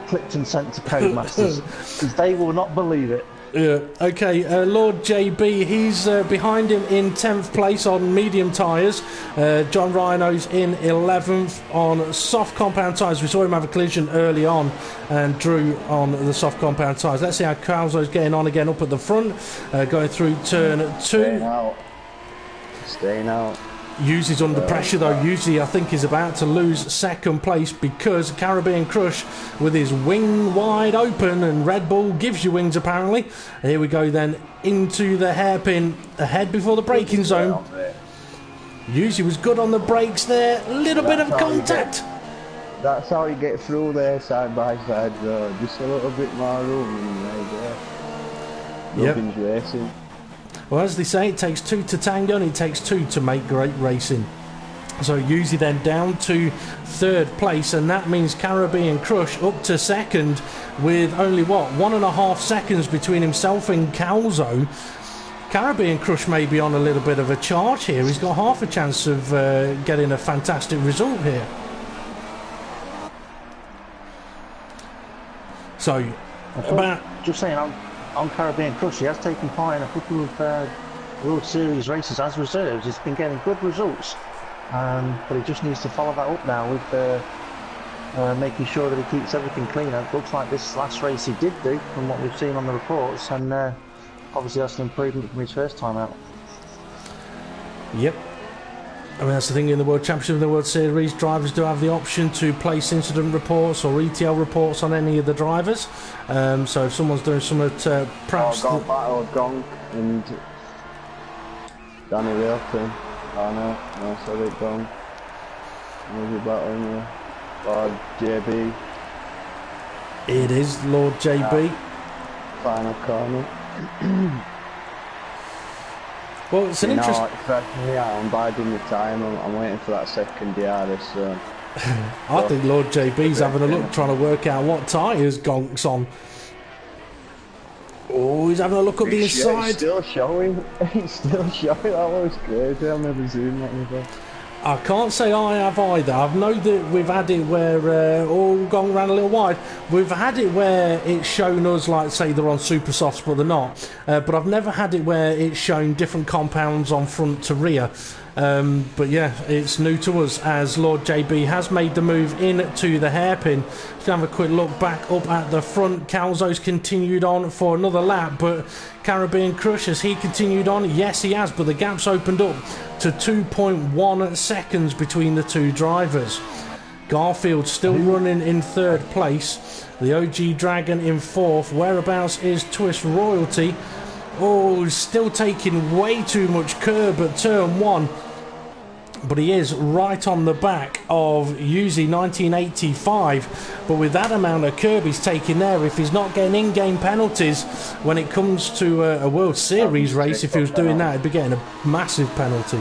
clipped and sent to Codemasters, because they will not believe it. Yeah. Okay, Lord JB, he's behind him in 10th place on medium tyres. John Rhino's in 11th on soft compound tyres. We saw him have a collision early on, and Drew on the soft compound tyres. Let's see how Calzo's getting on again up at the front, going through turn 2. Staying out. Yuzi's under pressure though. Yuzi, I think, is about to lose second place because Caribbean Crush with his wing wide open, and Red Bull gives you wings apparently. Here we go then into the hairpin ahead before the braking zone. Yuzi was good on the brakes there. A little bit of contact. That's how you get through there side by side though. Just a little bit more room and Robin's racing. Well, as they say, it takes 2 to tango and it takes 2 to make great racing. So Yuzi then down to 3rd place, and that means Caribbean Crush up to 2nd with only, 1.5 seconds between himself and Calzo. Caribbean Crush may be on a little bit of a charge here. He's got half a chance of getting a fantastic result here. So, just saying, on Caribbean Crush, he has taken part in a couple of World Series races as reserves. He's been getting good results, but he just needs to follow that up now with making sure that he keeps everything clean. It looks like this last race he did do, from what we've seen on the reports, and obviously that's an improvement from his first time out. Yep. I mean, that's the thing in the World Championship and the World Series. Drivers do have the option to place incident reports or ETL reports on any of the drivers. So if someone's doing something, perhaps... Gonk and Danny Railton. Oh no, sorry, Gonk. Maybe battling there. Lord JB. It is Lord JB. Final corner. Well, it's an interesting... Yeah, I'm biding the time. I'm waiting for that second DRS. I think Lord JB's having a look, trying to work out what tyres Gonk's on. Oh, he's having a look up the inside. It's still showing. It's still showing. That was crazy. I've never seen that before. I can't say I have either. I've known that we've had it where all gone around a little wide. We've had it where it's shown us, like, say, they're on super softs, but they're not. But I've never had it where it's shown different compounds on front to rear. But yeah, it's new to us as Lord JB has made the move into the hairpin. Let's have a quick look back up at the front. Calzo's continued on for another lap, but Caribbean Crush, has he continued on? Yes, he has, but the gap's opened up to 2.1 seconds between the two drivers. Garfield still running in third place. The OG Dragon in fourth. Whereabouts is Twist Royalty? Oh, still taking way too much curb at turn one. But he is right on the back of Yuzi 1985. But with that amount of curb he's taking there, if he's not getting in-game penalties when it comes to a World Series race, if he was doing that, he'd be getting a massive penalty.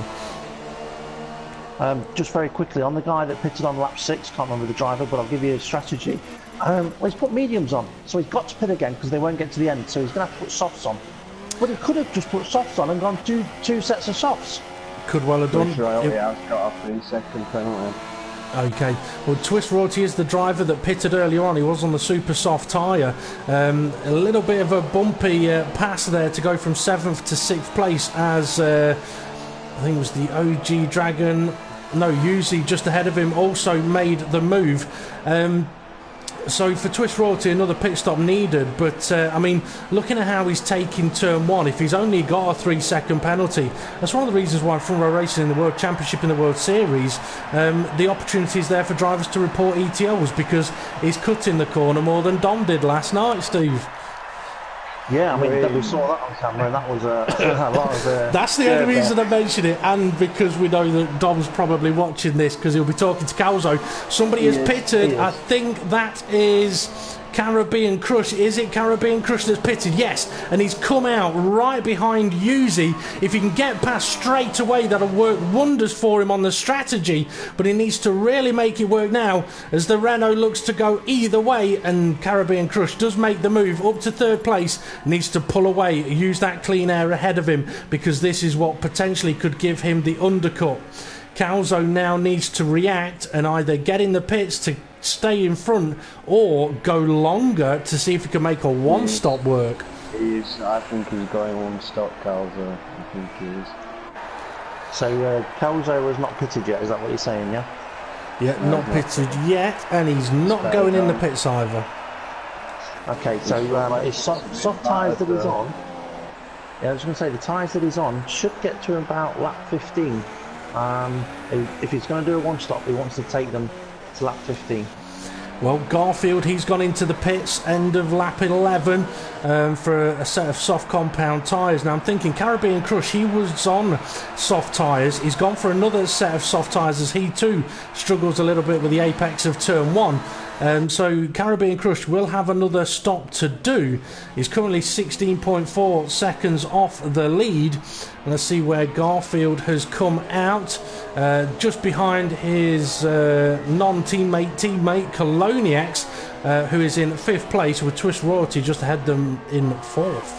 Just very quickly, on the guy that pitted on lap 6, can't remember the driver, but I'll give you a strategy. Well, he's put mediums on, so he's got to pit again because they won't get to the end, so he's going to have to put softs on. But he could have just put softs on and gone two sets of softs. Could well have done. Royalty has got a 3-second penalty. Okay, well, Twist Royalty is the driver that pitted earlier on. He was on the super soft tyre. A little bit of a bumpy pass there to go from 7th to 6th place as I think it was the OG Dragon. No, Yuzi just ahead of him also made the move. So for Twist Royalty, another pit stop needed. But, I mean, looking at how he's taking turn one, if he's only got a 3-second penalty, that's one of the reasons why front row racing in the World Championship and the World Series, the opportunity is there for drivers to report ETOs because he's cutting the corner more than Dom did last night, Steve. Yeah, I mean, we saw that on camera, and that was a lot of... That's the only reason I mention it, and because we know that Dom's probably watching this, because he'll be talking to Calzo. Somebody has pitted, I think that is Caribbean Crush. Is it Caribbean Crush that's pitted? Yes, and he's come out right behind Yuzi. If he can get past straight away, that'll work wonders for him on the strategy, but he needs to really make it work now, as the Renault looks to go either way, and Caribbean Crush does make the move up to third place, needs to pull away, use that clean air ahead of him, because this is what potentially could give him the undercut. Calzo now needs to react and either get in the pits to stay in front or go longer to see if he can make a one-stop work. I think he's going one-stop, Calzo. I think he is. So Calzo has not pitted yet, is that what you're saying, yeah? Yeah, not pitted yet, and he's not going in the pits either. Okay, so his soft tyres that he's on, yeah, I was going to say the tyres that he's on should get to about lap 15. If he's going to do a one-stop, he wants to take them to lap 15. Well, Garfield, he's gone into the pits end of lap 11 for a set of soft compound tyres. Now I'm thinking Caribbean Crush, he was on soft tyres. He's gone for another set of soft tyres as he too struggles a little bit with the apex of turn one. So Caribbean Crush will have another stop to do. He's currently 16.4 seconds off the lead. Let's see where Garfield has come out. Just behind his teammate Coloniacs, who is in 5th place, with Twist Royalty just ahead them in 4th.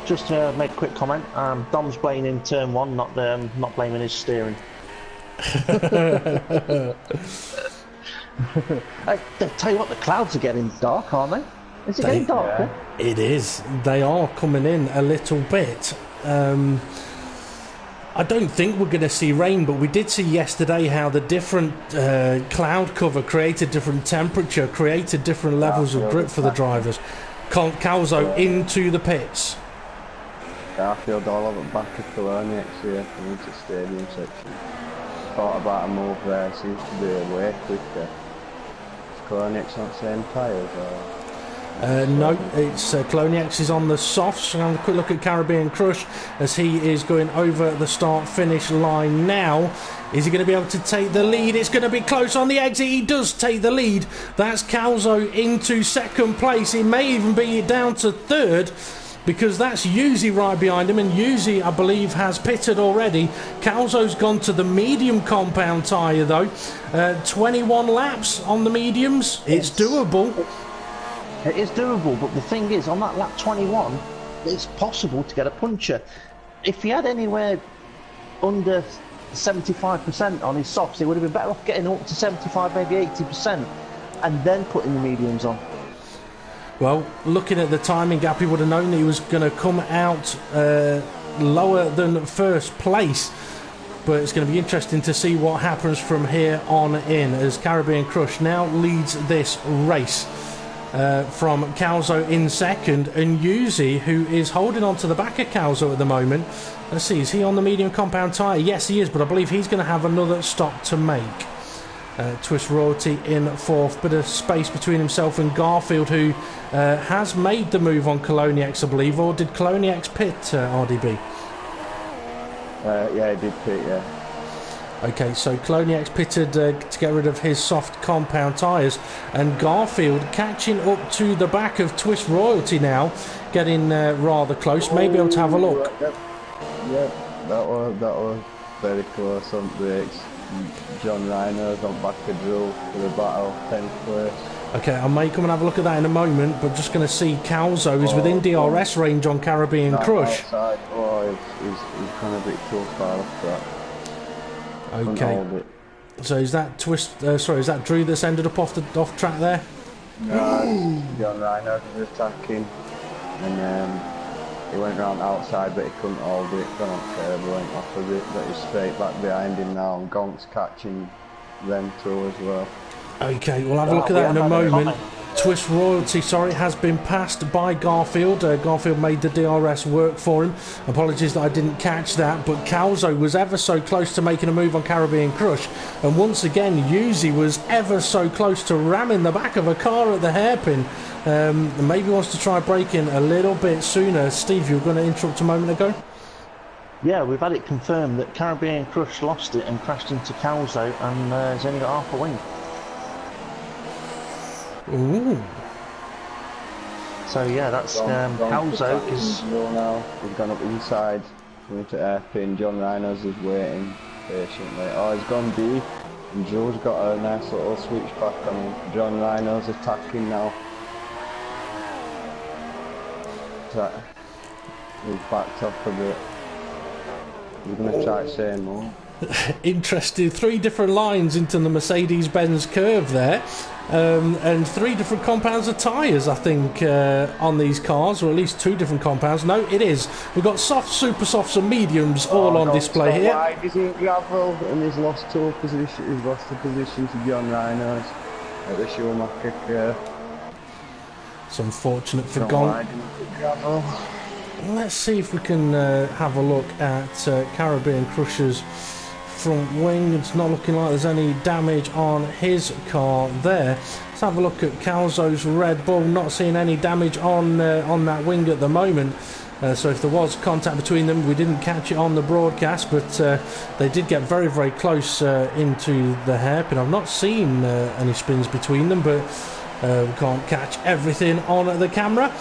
Just to make a quick comment, Dom's blaming turn one, not blaming his steering. I tell you what, the clouds are getting dark, aren't they? Is it getting darker? Yeah. It is. They are coming in a little bit. I don't think we're going to see rain, but we did see yesterday how the different cloud cover created different temperature, created different levels of grip for the drivers. Calzo into the pits. Garfield all over the back of Coloniacs here into the stadium section. Thought about a move there, seems to be way quicker. Coloniacs on the same tyres or? No, it's Coloniacs is on the softs. And have a quick look at Caribbean Crush as he is going over the start-finish line now. Is he going to be able to take the lead? It's going to be close on the exit. He does take the lead. That's Calzo into 2nd place. It may even be down to 3rd. Because that's Yuzi right behind him, and Yuzi, I believe, has pitted already. Calzo's gone to the medium compound tyre, though. 21 laps on the mediums. It's doable. It is doable, but the thing is, on that lap 21, it's possible to get a puncture. If he had anywhere under 75% on his softs. He would have been better off getting up to 75, maybe 80%, and then putting the mediums on. Well, looking at the timing gap, he would have known that he was going to come out lower than first place. But it's going to be interesting to see what happens from here on in, as Caribbean Crush now leads this race. From Calzo in second, and Yuzi, who is holding on to the back of Calzo at the moment. Let's see, is he on the medium compound tyre? Yes, he is, but I believe he's going to have another stop to make. Twist Royalty in fourth, bit of space between himself and Garfield, who has made the move on Coloniax, I believe, or did Coloniax pit, RDB? Yeah, he did pit, yeah. Okay, so Coloniax pitted to get rid of his soft compound tyres, and Garfield catching up to the back of Twist Royalty now, getting rather close. Maybe able to have a look. Yep, that was very close on brakes. John Rhino's on back of drill for the battle, 10th place. Okay, I may come and have a look at that in a moment, but just going to see Calzo is within DRS range on Caribbean Crush. Outside. He's kind of a bit too far off that. Okay. So is that is that Drew that's ended up off track there? No, John Rhino was attacking, and he went round outside, but he couldn't hold it. Gone on curb, went off a bit, but he's straight back behind him now, and Gonk's catching them two as well. Okay, we'll have a look at that in a moment. Twist Royalty, sorry, has been passed by Garfield. Garfield made the DRS work for him. Apologies that I didn't catch that, but Calzo was ever so close to making a move on Caribbean Crush. And once again, Yuzi was ever so close to ramming the back of a car at the hairpin. Maybe wants to try braking a little bit sooner. Steve, you were going to interrupt a moment ago? Yeah, we've had it confirmed that Caribbean Crush lost it and crashed into Calzo, and has only got half a wing. Ooh. So yeah, that's Calzo is now. We've gone up inside, coming to airpin. John Rhinos is waiting patiently. Oh, he's gone deep, and Joe's got a nice little switch back on him. John Rhinos attacking now. He's backed off a bit. We're going to try saying more. Interesting, 3 different lines into the Mercedes-Benz curve there, and 3 different compounds of tyres, I think, on these cars, or at least 2 different compounds. No, it is. We've got soft, super softs and mediums all on display here. Wide, he's in gravel, and he's lost the position to John Rhinos at the Schumacher curve. It's unfortunate for Gonk. Let's see if we can have a look at Caribbean Crusher's front wing. It's not looking like there's any damage on his car there. Let's have a look at Calzo's Red Bull. Not seeing any damage on that wing at the moment. So if there was contact between them, we didn't catch it on the broadcast, but they did get very, very close into the hairpin. I've not seen any spins between them, but we can't catch everything on the camera.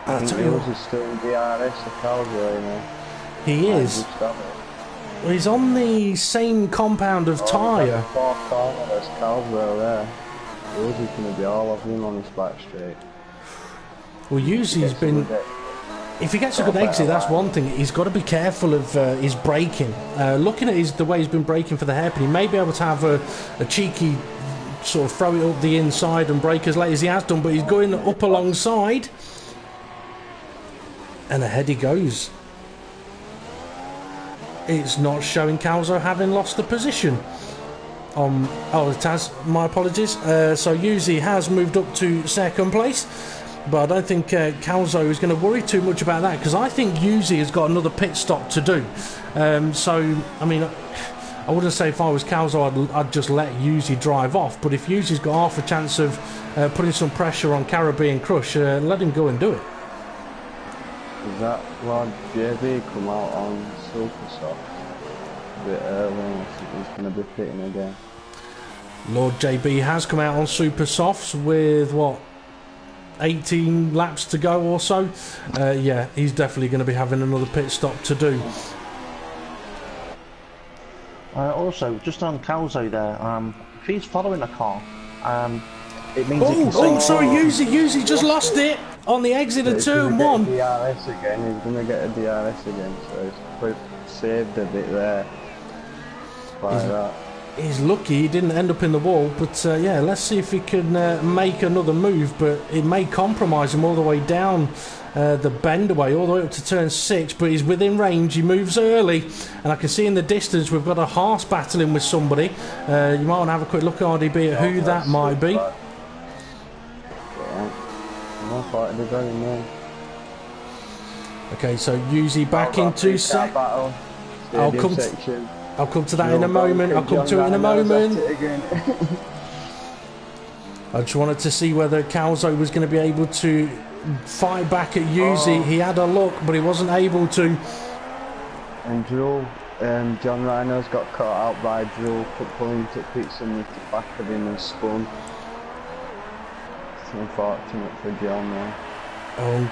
I think Mills is still in DRS, the Calzo, you know. He is. Well, he's on the same compound of tyre. Fourth corner, there's Calzo there. Mills is going to be all over him on his back straight. Well, Yuzi's been... If he gets a good exit, that's one thing. He's got to be careful of his braking. Looking at the way he's been braking for the hairpin, he may be able to have a cheeky sort of throw it up the inside and brake as late as he has done, but he's going up alongside. And ahead he goes. It's not showing Calzo having lost the position. Oh, it has. My apologies. So Yuzi has moved up to second place, but I don't think Calzo is going to worry too much about that, because I think Yuzi has got another pit stop to do. So, I mean, I wouldn't say if I was Calzo I'd just let Yuzi drive off, but if Yuzi's got half a chance of putting some pressure on Caribbean Crush, let him go and do it. Is that Lord JB come out on Super Soft a bit early? He's going to be pitting again. Lord JB has come out on Super Softs with, what, 18 laps to go or so. Yeah, he's definitely going to be having another pit stop to do. Also, just on Calzo there, if he's following a car, it means he can sorry, Yuzi just lost it. on the exit of turn 1. DRS again. He's going to get a DRS again, so he's saved a bit there. By that. He's lucky he didn't end up in the wall, but yeah, let's see if he can make another move, but it may compromise him all the way down the bend away, all the way up to turn 6, but he's within range, he moves early, and I can see in the distance we've got a Haas battling with somebody. You might want to have a quick look at RDB at who that might be. Okay, so Yuzi back into sec. I'll come to that in a moment. I'll come to it in a moment. I just wanted to see whether Calzo was going to be able to fight back at Yuzi. He had a look, but he wasn't able to. And Drew, John Rhino's got caught out by Drew, pulling to pits and the back of him and spun. It's unfortunate for John there.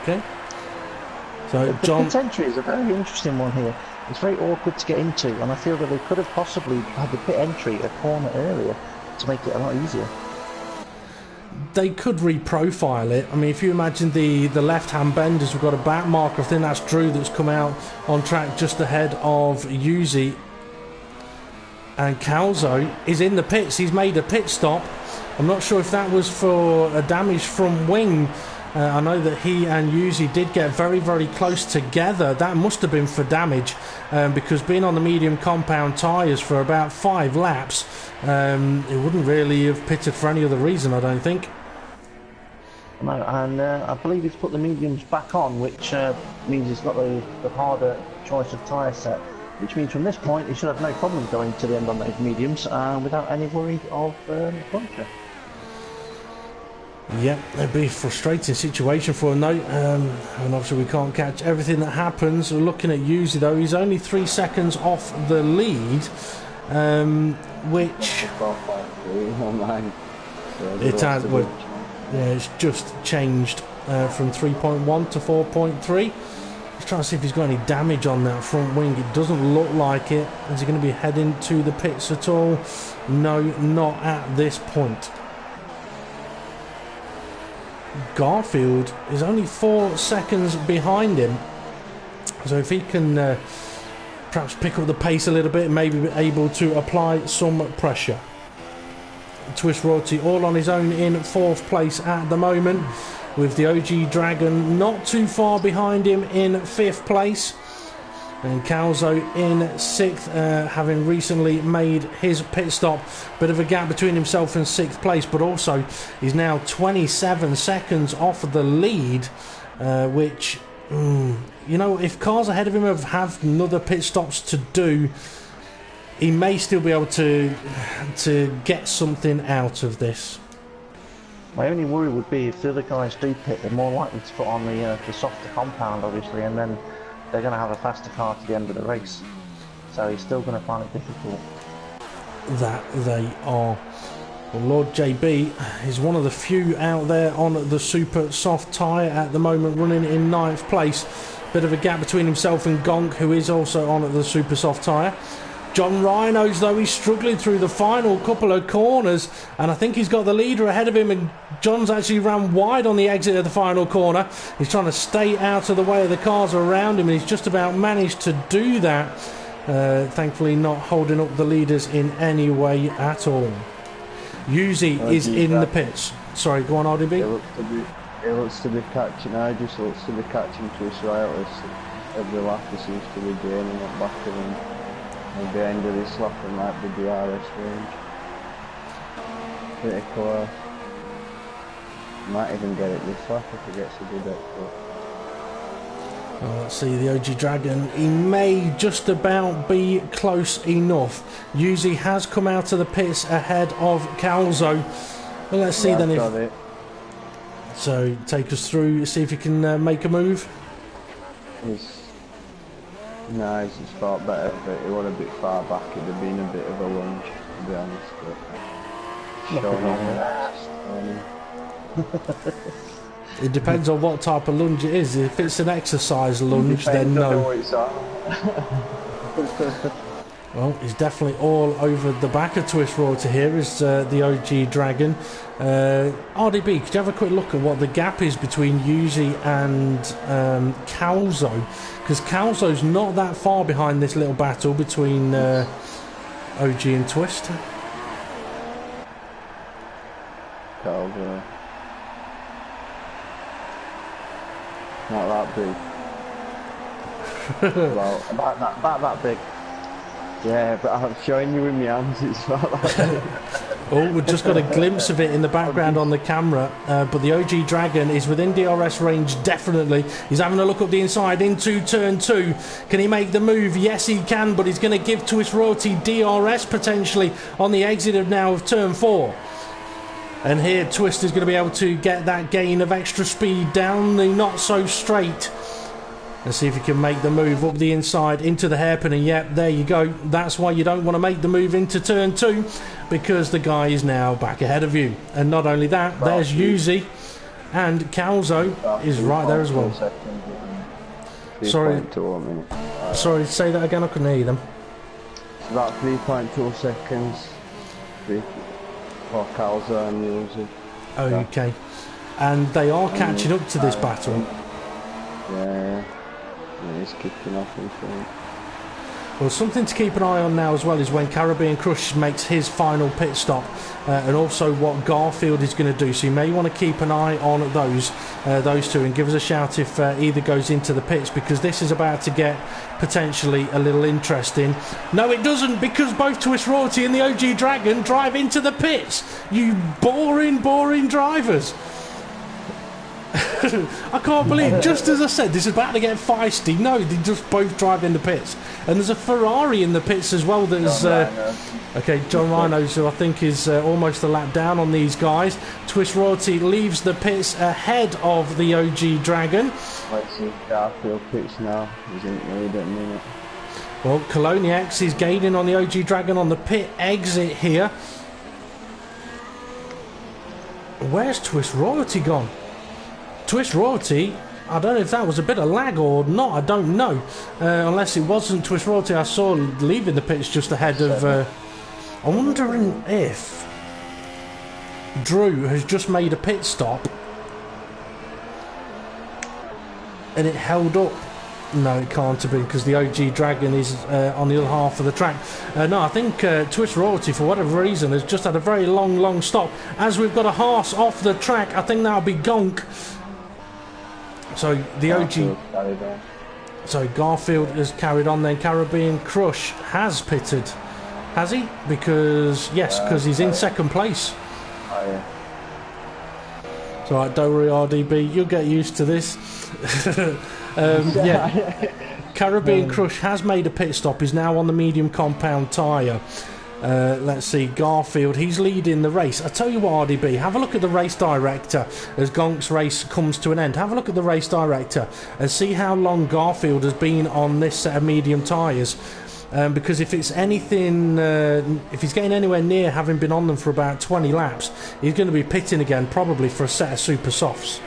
Okay. So John, the pit entry is a very interesting one here. It's very awkward to get into, and I feel that they could have possibly had the pit entry a corner earlier to make it a lot easier. They could reprofile it. I mean, if you imagine the left-hand benders, we've got a back marker. I think that's Drew that's come out on track just ahead of Yuzi. And Calzo is in the pits. He's made a pit stop. I'm not sure if that was for a damage from wing. I know that he and Yuzi did get very, very close together. That must have been for damage, because being on the medium compound tyres for about 5 laps, it wouldn't really have pitted for any other reason, I don't think. No, and I believe he's put the mediums back on, which means he's got the harder choice of tyre set, which means from this point he should have no problem going to the end on those mediums without any worry of puncture. Yeah, it'd be a frustrating situation for him though, and obviously we can't catch everything that happens. We're looking at Yuzi though, he's only 3 seconds off the lead, which it has, yeah, it's just changed from 3.1 to 4.3. Just trying to see if he's got any damage on that front wing. It doesn't look like it. Is he going to be heading to the pits at all? No, not at this point. Garfield is only 4 seconds behind him, so if he can perhaps pick up the pace a little bit, maybe be able to apply some pressure. Twist Royalty all on his own in 4th place at the moment, with the OG Dragon not too far behind him in 5th place, and Calzo in 6th, having recently made his pit stop. Bit of a gap between himself and 6th place, but also he's now 27 seconds off the lead, which, you know, if cars ahead of him have another pit stops to do, he may still be able to get something out of this. My only worry would be if the other guys do pit, they're more likely to put on the softer compound, obviously, and then they're going to have a faster car to the end of the race. So he's still going to find it difficult. That they are. Well, Lord JB is one of the few out there on the super soft tyre at the moment, running in 9th place. Bit of a gap between himself and Gonk, who is also on the super soft tyre. John Rhinos, though, he's struggling through the final couple of corners, and I think he's got the leader ahead of him, and John's actually ran wide on the exit of the final corner. He's trying to stay out of the way of the cars around him, and he's just about managed to do that. Thankfully not holding up the leaders in any way at all. Yuzi is in the pits. Sorry, go on, RDB. It looks to be catching, I just looks to be catching Twist Royalty. Every lap he seems to be gaining it back of him. At the end of this lap it might be DRS range. Pretty close. Might even get it this lap if he gets a good exit. Well, let's see, the OG Dragon, he may just about be close enough. Yuzi has come out of the pits ahead of Calzo. Well, let's see then if... So take us through, see if he can make a move. No, he's just fought better, but he was a bit far back. It'd have been a bit of a lunge, to be honest. But it depends on what type of lunge it is. If it's an exercise lunge, then no. Well, he's definitely all over the back of Twist Royalty here is the OG Dragon. RDB, could you have a quick look at what the gap is between Yuzi and Calzo? Because Calzo's not that far behind this little battle between OG and Twist. Calzo. Not that big. Well, about that big. Yeah, but I'm showing you with my hands, it's not that. Oh, we've just got a glimpse of it in the background on the camera, but the OG Dragon is within DRS range, definitely. He's having a look up the inside into turn 2. Can he make the move? Yes, he can, but he's going to give Twist Royalty DRS potentially on the exit of now of turn 4. And here Twist is going to be able to get that gain of extra speed down the not so straight. And see if he can make the move up the inside into the hairpin, and yep, there you go. That's why you don't want to make the move into turn 2, because the guy is now back ahead of you. And not only that, there's Yuzi, and Calzo is right there as well. Sorry, say that again, I couldn't hear you then. It's about 3.2 seconds for Calzo and Yuzi. Okay. And they are catching up to this battle. Yeah, he's kicking off in front. Well, something to keep an eye on now as well is when Caribbean Crush makes his final pit stop, and also what Garfield is going to do. So you may want to keep an eye on those two, and give us a shout if either goes into the pits, because this is about to get potentially a little interesting. No, it doesn't, because both Twist Royalty and the OG Dragon drive into the pits. You boring drivers. I can't believe, just as I said, this is about to get feisty. No, they just both drive in the pits. And there's a Ferrari in the pits as well. There's John Rhinos, who I think is almost a lap down on these guys. Twist Royalty leaves the pits ahead of the OG Dragon. Let's see Garfield pits now. He's in the lead at the minute. Well, Coloniax is gaining on the OG Dragon on the pit exit here. Where's Twist Royalty gone? Twist Royalty, I don't know if that was a bit of lag or not, I don't know. Unless it wasn't Twist Royalty I saw leaving the pits just ahead of... I'm wondering if Drew has just made a pit stop and it held up. No, it can't have been, because the OG Dragon is on the other half of the track. No, I think Twist Royalty, for whatever reason, has just had a very long stop. As we've got a horse off the track, I think that'll be Gonk. So the OG... So Garfield has carried on then. Caribbean Crush has pitted. Has he? Because, yes, because he's in second place. Oh, yeah. So, right, don't worry, RDB, you'll get used to this. Yeah. Caribbean Crush has made a pit stop. He's now on the medium compound tyre. Let's see, Garfield, he's leading the race. I tell you what, RDB, have a look at the race director as Gonk's race comes to an end. Have a look at the race director and see how long Garfield has been on this set of medium tyres. Because if it's anything, if he's getting anywhere near having been on them for about 20 laps, he's going to be pitting again, probably for a set of super softs.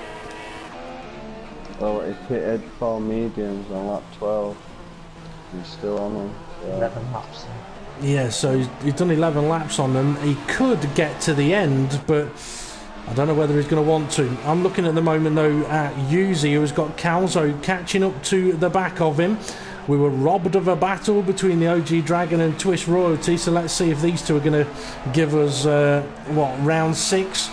Well, he pitted 4 mediums on lap 12. He's still on them. So. 11 laps. Yeah, so he's done 11 laps on them. He could get to the end, but I don't know whether he's going to want to. I'm looking at the moment, though, at Yuzi, who has got Calzo catching up to the back of him. We were robbed of a battle between the OG Dragon and Twist Royalty, so let's see if these two are going to give us, round 6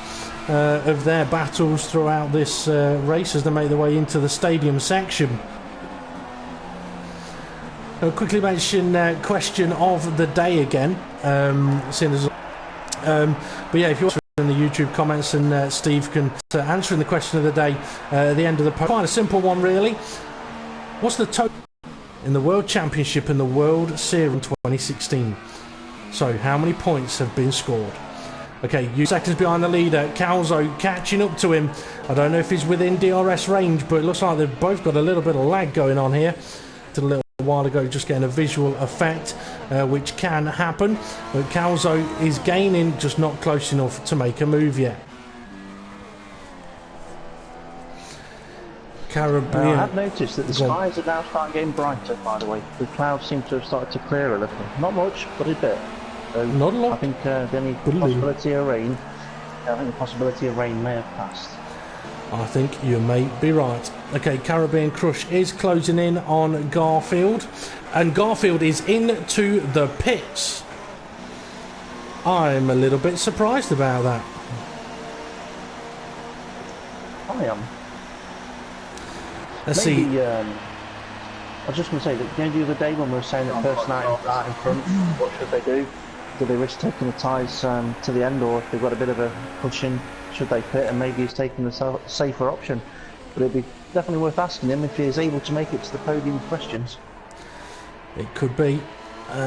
of their battles throughout this race as they make their way into the stadium section. I'll quickly mention question of the day again, but yeah, if you're in the YouTube comments, and Steve can answering the question of the day at the end of the post. Quite a simple one, really. What's the total in the World Championship and the World Series in 2016? So, how many points have been scored? Okay, you seconds behind the leader. Calzo catching up to him. I don't know if he's within DRS range, but it looks like they've both got a little bit of lag going on here. Did a little while ago, just getting a visual effect, which can happen. But Calzo is gaining, just not close enough to make a move yet. Caribbean. I have noticed that the skies are now starting getting brighter, by the way. The clouds seem to have started to clear a little. Not much, but a bit. Not a lot. I think the only possibility of rain, may have passed. I think you may be right. Okay, Caribbean Crush is closing in on Garfield, and Garfield is into the pits. I'm a little bit surprised about that. I am. Let's see. I was just going to say that the other day when we were saying that person out in front, what should they do? Do they risk taking the tyres to the end, or if they've got a bit of a cushion, should they pit? And maybe he's taking the safer option. But it'd be definitely worth asking him if he is able to make it to the podium questions. It could be.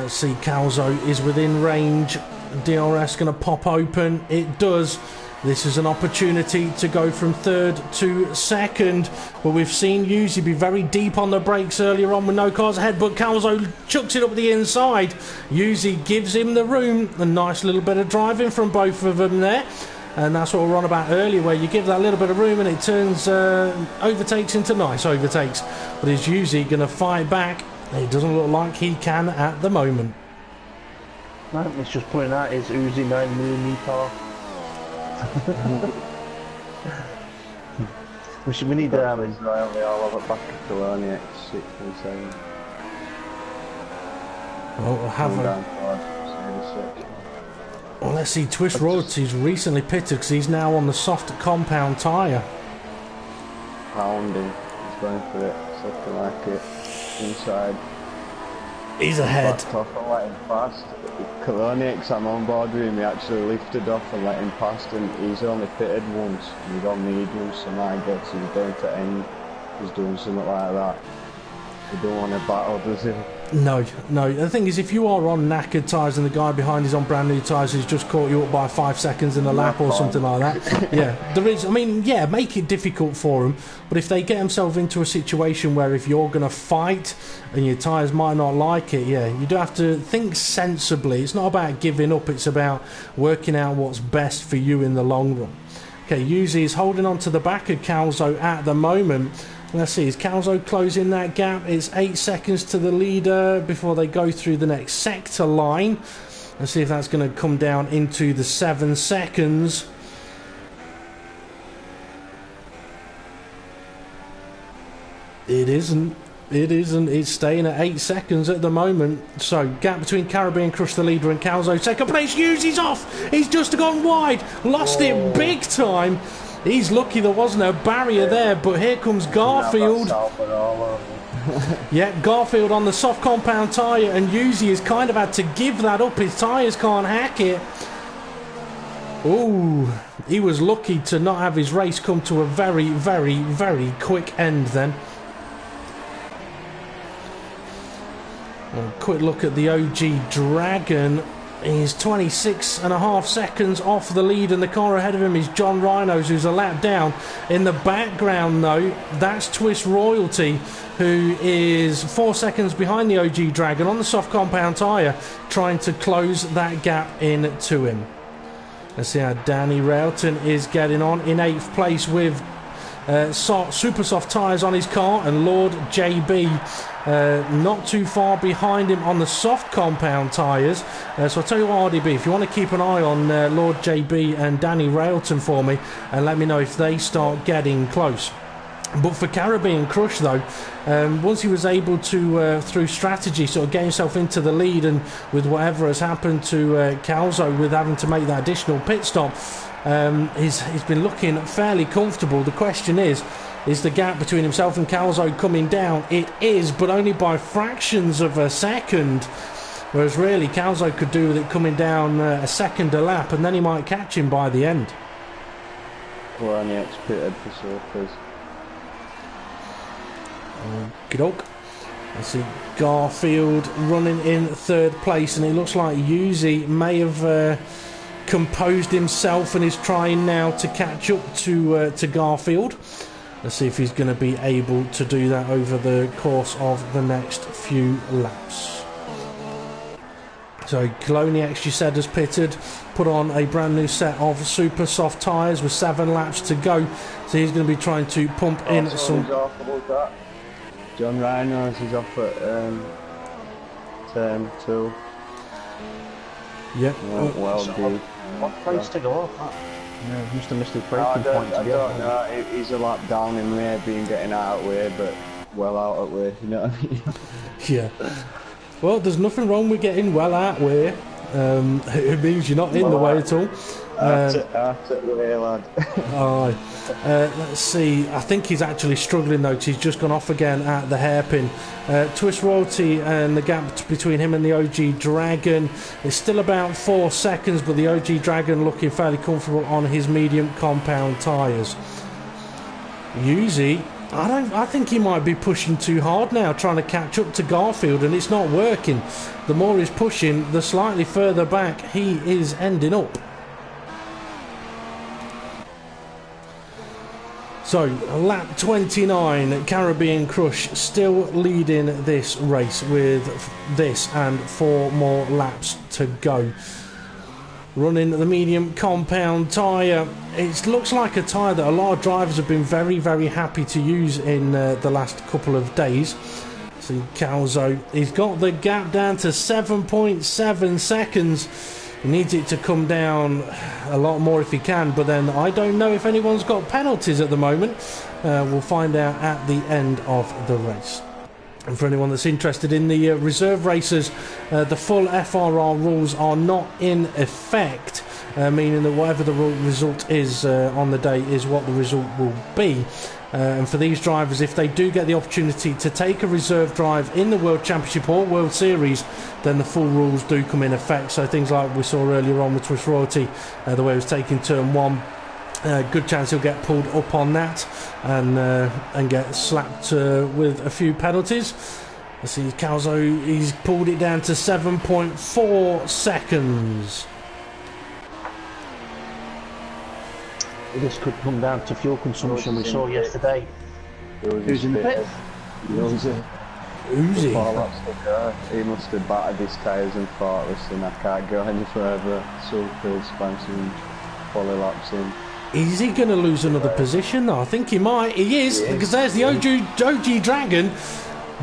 See, Calzo is within range. DRS going to pop open. It does. This is an opportunity to go from third to second, but we've seen Yuzi be very deep on the brakes earlier on with no cars ahead, but Calzo chucks it up the inside. Yuzi gives him the room. A nice little bit of driving from both of them there, and that's what we were on about earlier, where you give that little bit of room and it turns overtakes into nice overtakes. But is Yuzi going to fight back? It doesn't look like he can at the moment. No, it's just putting out his Uzi 9mm car. we need Israel, they all have it back to Kalani X6 and 7. Well, we'll have well, let's see. Twist Royalty's recently pitted because he's now on the soft compound tyre. Pounding, he's going for it, something like it, inside. He's ahead. Off and let him past. Kalonic, I'm on board with him, he actually lifted off and let him past, and he's only pitted once. You don't need him, so my guess he's going to end. He's doing something like that. We don't want to battle, does he? No. The thing is, if you are on knackered tyres and the guy behind is on brand new tyres who's just caught you up by 5 seconds in a lap or something like that, yeah, there is. I mean, yeah, make it difficult for them. But if they get themselves into a situation where if you're going to fight and your tyres might not like it, yeah, you do have to think sensibly. It's not about giving up. It's about working out what's best for you in the long run. Okay, Yuzi is holding on to the back of Calzo at the moment. Let's see, is Calzo closing that gap? It's 8 seconds to the leader before they go through the next sector line. Let's see if that's going to come down into the 7 seconds. It isn't. It's staying at 8 seconds at the moment. So, gap between Caribbean Crush, the leader, and Calzo. Second place, Yuzi's off. He's just gone wide. Lost it big time. He's lucky there wasn't a barrier there, but here comes Garfield. Yeah, Garfield on the soft compound tyre, and Yuzi has kind of had to give that up. His tyres can't hack it. Ooh, he was lucky to not have his race come to a very, very, very quick end then. A quick look at the OG Dragon. He's 26.5 seconds off the lead, and the car ahead of him is John Rhinos, who's a lap down. In the background, though, that's Twist Royalty, who is 4 seconds behind the OG Dragon on the soft compound tyre, trying to close that gap in to him. Let's see how Danny Railton is getting on in 8th place with super soft tyres on his car, and Lord JB not too far behind him on the soft compound tyres. So I'll tell you what, RDB, if you want to keep an eye on Lord JB and Danny Railton for me, and let me know if they start getting close. But for Caribbean Crush, though, once he was able to, through strategy, sort of get himself into the lead, and with whatever has happened to Calzo with having to make that additional pit stop, he's been looking fairly comfortable. The question is the gap between himself and Calzo coming down? It is, but only by fractions of a second. Whereas really, Calzo could do with it coming down a second a lap, and then he might catch him by the end. Well, only pitted for surfers. Okey-doke. I see Garfield running in 3rd place, and it looks like Yuzi may have composed himself and is trying now to catch up to Garfield. Let's see if he's going to be able to do that over the course of the next few laps. So Koloniec, you said, has pitted, put on a brand new set of super soft tyres with 7 laps to go. So he's going to be trying to pump in some... John Reynolds is off at turn 2. Yep. Well, dude. What place to go off? No, must have missed his braking point. I don't know. He's a lap down in way, being getting out of way, but well out of way. You know what I mean? Yeah. Well, there's nothing wrong with getting well out way. It means you're not in the way at all. Out the way, lad. Let's see. I think he's actually struggling though, because he's just gone off again at the hairpin. Twist Royalty and the gap between him and the OG Dragon is still about 4 seconds, but the OG Dragon looking fairly comfortable on his medium compound tyres. Yuzi, I think he might be pushing too hard now, trying to catch up to Garfield, and it's not working. The more he's pushing, the slightly further back he is ending up. So, lap 29, Caribbean Crush still leading this race with this and 4 more laps to go. Running the medium compound tyre. It looks like a tyre that a lot of drivers have been very, very happy to use in the last couple of days. See, Calzo, he's got the gap down to 7.7 seconds. He needs it to come down a lot more if he can, but then I don't know if anyone's got penalties at the moment. We'll find out at the end of the race. And for anyone that's interested in the reserve races, the full FRR rules are not in effect, meaning that whatever the result is on the day is what the result will be. And for these drivers, if they do get the opportunity to take a reserve drive in the World Championship or World Series, then the full rules do come in effect. So things like we saw earlier on with Twist Royalty, the way he was taking turn 1, good chance he'll get pulled up on that and get slapped with a few penalties. I see Calzo, he's pulled it down to 7.4 seconds. This could come down to fuel consumption. We saw yesterday. Who's in the pit? Uzi. He must have battered his tyres and thought, listen, I can't go any further. Super expansion, fully laps in. Is he going to lose another position though? I think he might. He is, because there's the OG Dragon.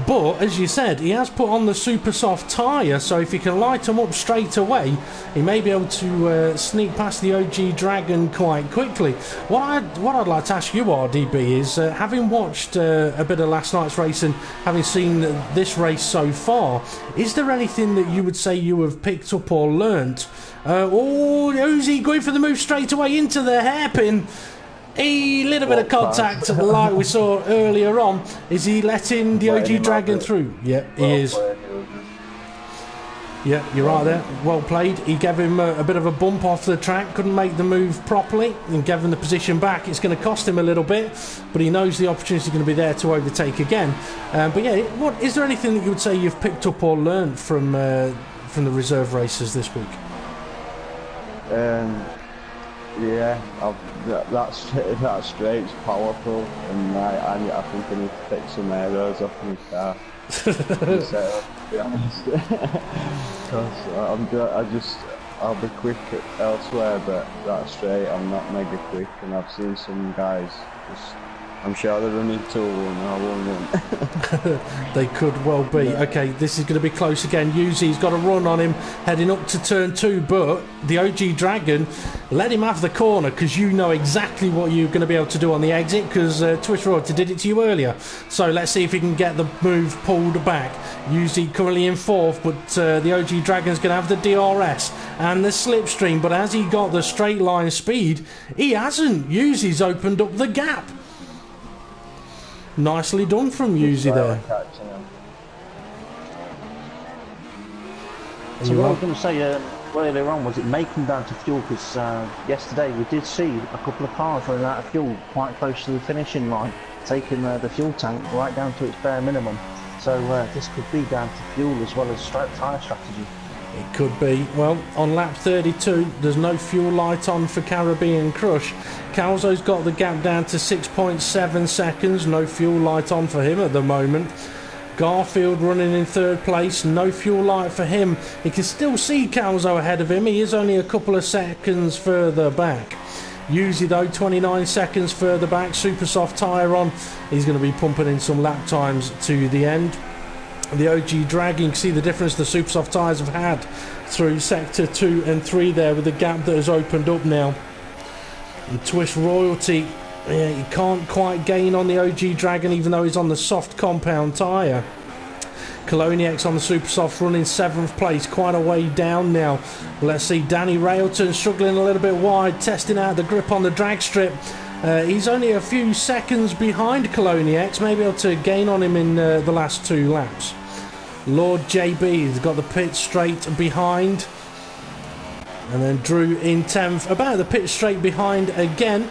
But, as you said, he has put on the super soft tyre, so if he can light them up straight away, he may be able to sneak past the OG Dragon quite quickly. What I'd like to ask you, RDB, is having watched a bit of last night's race and having seen this race so far, is there anything that you would say you have picked up or learnt? Who's he going for the move straight away into the hairpin? A little bit of contact like we saw earlier on. Is he letting the OG Dragon through? Yeah, he is. Yeah, you're right there. Well played. He gave him a bit of a bump off the track, couldn't make the move properly, and gave him the position back. It's going to cost him a little bit, but he knows the opportunity is going to be there to overtake again. But yeah, is there anything that you would say you've picked up or learned from the reserve races this week? Yeah, that straight's powerful, and I think I need to take some arrows off my car. To be honest, because I'll be quick elsewhere, but that straight I'm not mega quick, and I've seen some guys just. I'm sure they're running 2 and I won't run. They could well be. Okay, this is going to be close again. Yuzi's got a run on him heading up to turn 2, but the OG Dragon let him have the corner, because you know exactly what you're going to be able to do on the exit, because Twist Royalty did it to you earlier. So let's see if he can get the move pulled back. Yuzi currently in 4th, but the OG Dragon's going to have the DRS and the slipstream, but has he got the straight line speed? He hasn't. Yuzi's opened up the gap. Nicely done from Yuzi there. So what I was going to say earlier on was it making down to fuel, because yesterday we did see a couple of cars running out of fuel quite close to the finishing line, taking the fuel tank right down to its bare minimum. So this could be down to fuel as well as tyre strategy. It could be. Well, on lap 32, there's no fuel light on for Caribbean Crush. Calzo's got the gap down to 6.7 seconds. No fuel light on for him at the moment. Garfield running in third place, no fuel light for him. He can still see Calzo ahead of him. He is only a couple of seconds further back. Yuzi though, 29 seconds further back, super soft tyre on. He's going to be pumping in some lap times to the end. The OG Dragon, you can see the difference the super soft tyres have had through sector 2 and 3 there, with the gap that has opened up now. And Twist Royalty, yeah, he can't quite gain on the OG Dragon even though he's on the soft compound tyre. Coloniax on the super soft running 7th place, quite a way down now. Let's see Danny Railton struggling a little bit wide, testing out the grip on the drag strip. He's only a few seconds behind Coloniax, maybe able to gain on him in the last 2 laps. Lord JB has got the pit straight behind. And then Drew in 10th, about the pit straight behind again.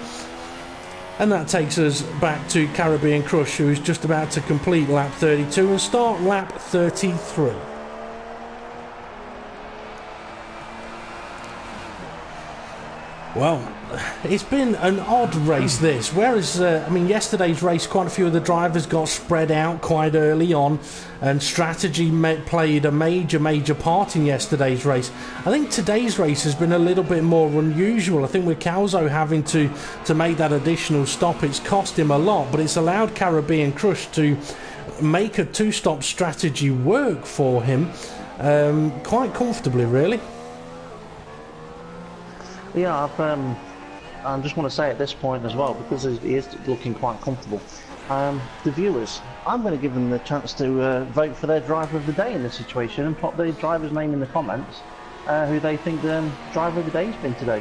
And that takes us back to Caribbean Crush, who is just about to complete lap 32 and start lap 33. Well, it's been an odd race this, whereas I mean yesterday's race quite a few of the drivers got spread out quite early on and strategy played a major part in yesterday's race. I think today's race has been a little bit more unusual. I think with Calzo having to make that additional stop, it's cost him a lot, but it's allowed Caribbean Crush to make a 2-stop strategy work for him quite comfortably, really. Yeah, I just want to say at this point as well, because he is looking quite comfortable, the viewers, I'm going to give them the chance to vote for their driver of the day in this situation and pop the driver's name in the comments, who they think the driver of the day has been today.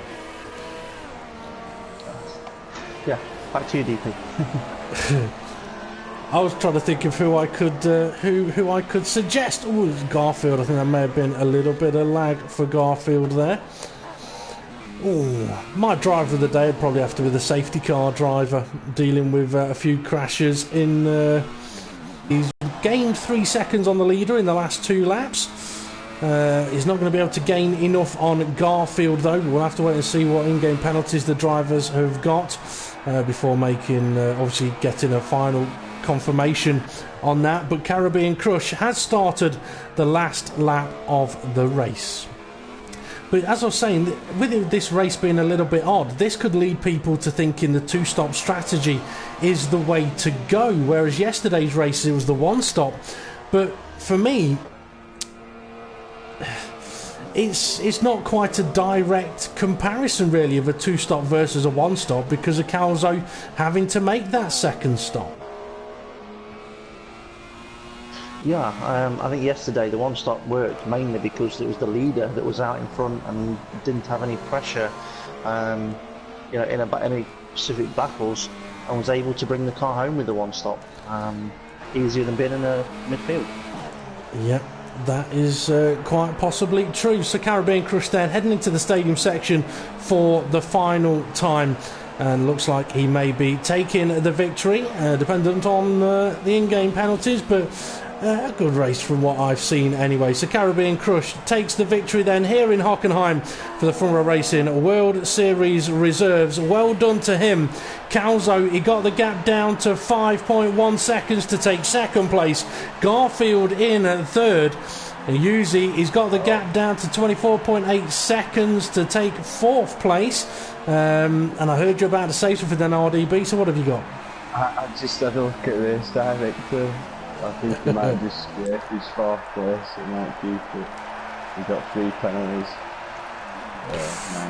Yeah, back to you, DP. I was trying to think of who I could who I could suggest. Oh, it's Garfield. I think there may have been a little bit of lag for Garfield there. Ooh, my driver of the day would probably have to be the safety car driver, dealing with a few crashes in... he's gained 3 seconds on the leader in the last 2 laps. He's not going to be able to gain enough on Garfield though. We'll have to wait and see what in-game penalties the drivers have got before making, obviously getting a final confirmation on that. But Caribbean Crush has started the last lap of the race. But as I was saying, with this race being a little bit odd, this could lead people to thinking the 2-stop strategy is the way to go, whereas yesterday's race it was the 1-stop. But for me, it's not quite a direct comparison really of a 2-stop versus a 1-stop because of Calzo having to make that 2nd stop. Yeah, I think yesterday the 1-stop worked mainly because it was the leader that was out in front and didn't have any pressure, you know, in any specific battles, and was able to bring the car home with the 1-stop, easier than being in the midfield. Yeah, that is quite possibly true. So Caribbean Crush then heading into the stadium section for the final time. And looks like he may be taking the victory, dependent on the in-game penalties, but a good race from what I've seen anyway. So Caribbean Crush takes the victory then here in Hockenheim for the Front Row Racing World Series Reserves. Well done to him. Calzo, he got the gap down to 5.1 seconds to take 2nd place. Garfield in at 3rd. And Yuzi, he's got the gap down to 24.8 seconds to take 4th place. And I heard you about to say something then, RDB, so what have you got? I just had a look at this director. I think he might have just scraped his 4th place. It might keep it. He got 3 penalties.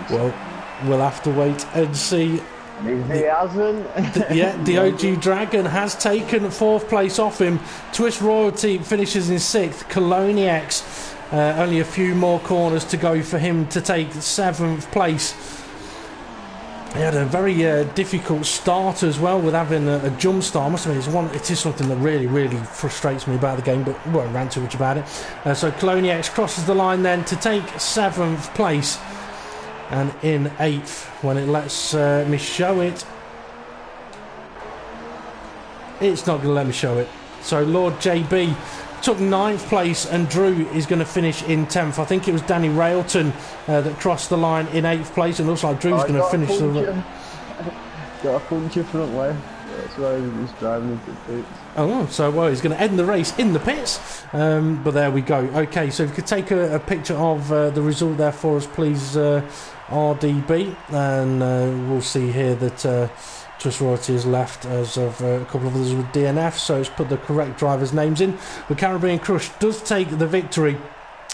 Well, we'll have to wait and see. He hasn't. Yeah, the OG Dragon has taken 4th place off him. Twist Royalty finishes in 6th. Coloniax, only a few more corners to go for him to take 7th place. He had a very difficult start as well with having a jump start. I must admit, it is something that really frustrates me about the game, but we won't rant too much about it. So Coloniax crosses the line then to take 7th place. And in 8th, when it lets me show it, it's not going to let me show it. So Lord JB took 9th place and Drew is going to finish in 10th. I think it was Danny Railton that crossed the line in 8th place, and looks like Drew's going to finish the... Got a puncture front left. That's why he's driving into the pits. Oh, so well, he's going to end the race in the pits. But there we go. Okay, so if you could take a picture of the result there for us, please, RDB, and we'll see here that Trust Royalty has left, as of a couple of others with DNF. So it's put the correct drivers' names in. But Caribbean Crush does take the victory,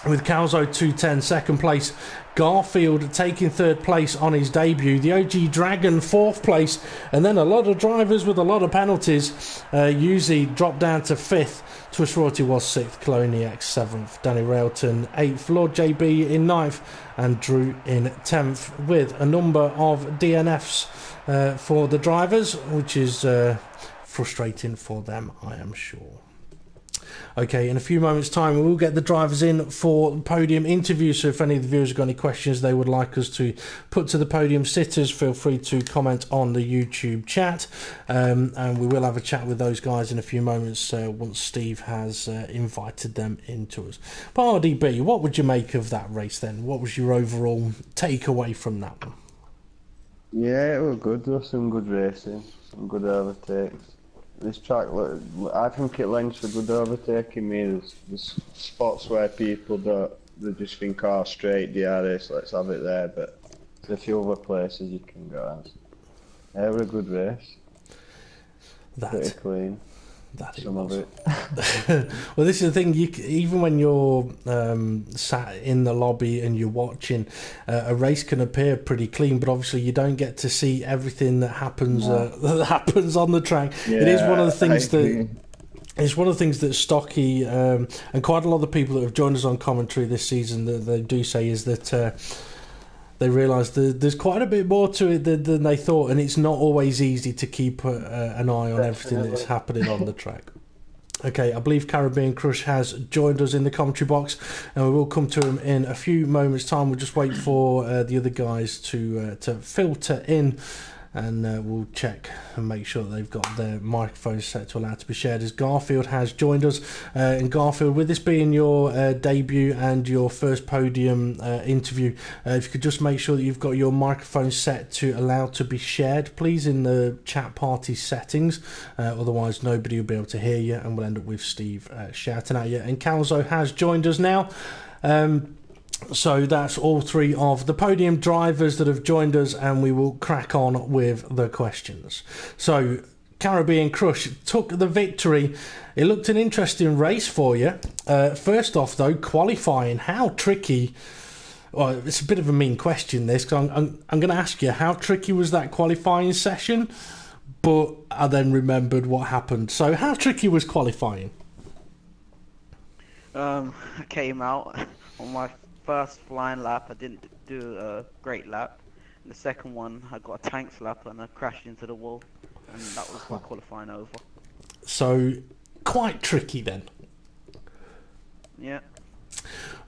with Calzo 210 second place, Garfield taking third place on his debut, the OG Dragon fourth place, and then a lot of drivers with a lot of penalties. Uzi dropped down to fifth, Twist Royalty was sixth, Cloney X seventh, Danny Railton eighth, Lord JB in ninth, and Drew in 10th, with a number of DNFs for the drivers, which is frustrating for them, I am sure. Okay, in a few moments' time, we will get the drivers in for podium interviews. So if any of the viewers have got any questions they would like us to put to the podium sitters, feel free to comment on the YouTube chat. And we will have a chat with those guys in a few moments once Steve has invited them into us. But RDB, what would you make of that race then? What was your overall takeaway from that one? Yeah, it was good. There was some good racing, some good overtakes. This track, I think it lends for good overtaking. There's spots where people they just think, oh, straight DRS, let's have it there, but there's a few other places you can go. Yeah, it was a good race. Pretty clean. Some of it. Well, this is the thing. Even when you're sat in the lobby and you're watching, a race can appear pretty clean, but obviously you don't get to see everything that happens that happens on the track. Yeah, it is one of the things that. It's one of the things that Stocky and quite a lot of the people that have joined us on commentary this season that they do say is that they realise there's quite a bit more to it than they thought, and it's not always easy to keep an eye on everything that's happening on the track. Okay, I believe Caribbean Crush has joined us in the commentary box, and we will come to him in a few moments' time. We'll just wait for the other guys to filter in, and we'll check and make sure that they've got their microphones set to allow to be shared, as Garfield has joined us. And Garfield, with this being your debut and your first podium interview, if you could just make sure that you've got your microphone set to allow to be shared, please, in the chat party settings. Otherwise, nobody will be able to hear you, and we'll end up with Steve shouting at you. And Calzo has joined us now. So that's all three of the podium drivers that have joined us, and we will crack on with the questions. So Caribbean Crush took the victory. It looked an interesting race for you. First off, though, qualifying, how tricky... Well, it's a bit of a mean question, this, because I'm going to ask you, how tricky was that qualifying session? But I then remembered what happened. So how tricky was qualifying? I came out on my first flying lap. I didn't do a great lap. And the second one, I got a tank slap and I crashed into the wall, and that was my qualifying over. So quite tricky then. Yeah.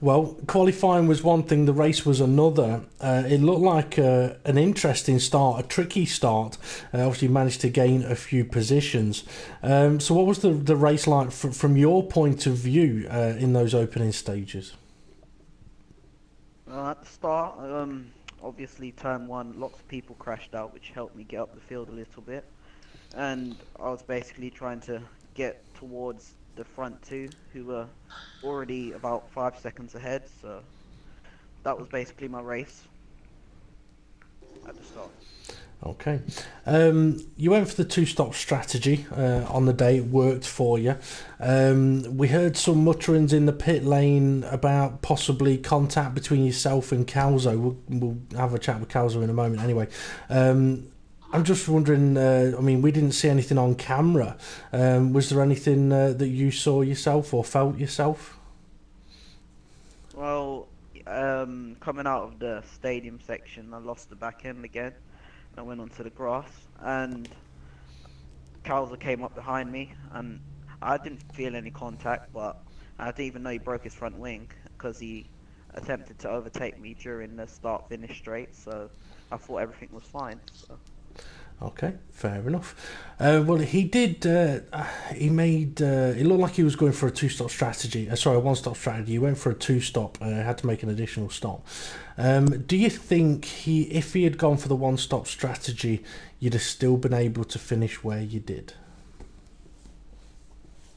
Well, qualifying was one thing, the race was another. It looked like an interesting start, a tricky start. Obviously, you managed to gain a few positions. So what was the race like from your point of view in those opening stages? At the start, obviously turn one, lots of people crashed out, which helped me get up the field a little bit. And I was basically trying to get towards the front two, who were already about 5 seconds ahead. So that was basically my race at the start. Okay. You went for the two-stop strategy on the day. It worked for you. We heard some mutterings in the pit lane about possibly contact between yourself and Calzo. We'll have a chat with Calzo in a moment anyway. I'm just wondering, I mean, we didn't see anything on camera. Was there anything that you saw yourself or felt yourself? Well, coming out of the stadium section, I lost the back end again. I went onto the grass, and Calzo came up behind me, and I didn't feel any contact, but I didn't even know he broke his front wing because he attempted to overtake me during the start-finish straight, so I thought everything was fine. So. Okay, fair enough. Well, he did. He made. It looked like he was going for a two-stop strategy. A one-stop strategy. He went for a two-stop. Had to make an additional stop. Do you think if he had gone for the one-stop strategy, you'd have still been able to finish where you did?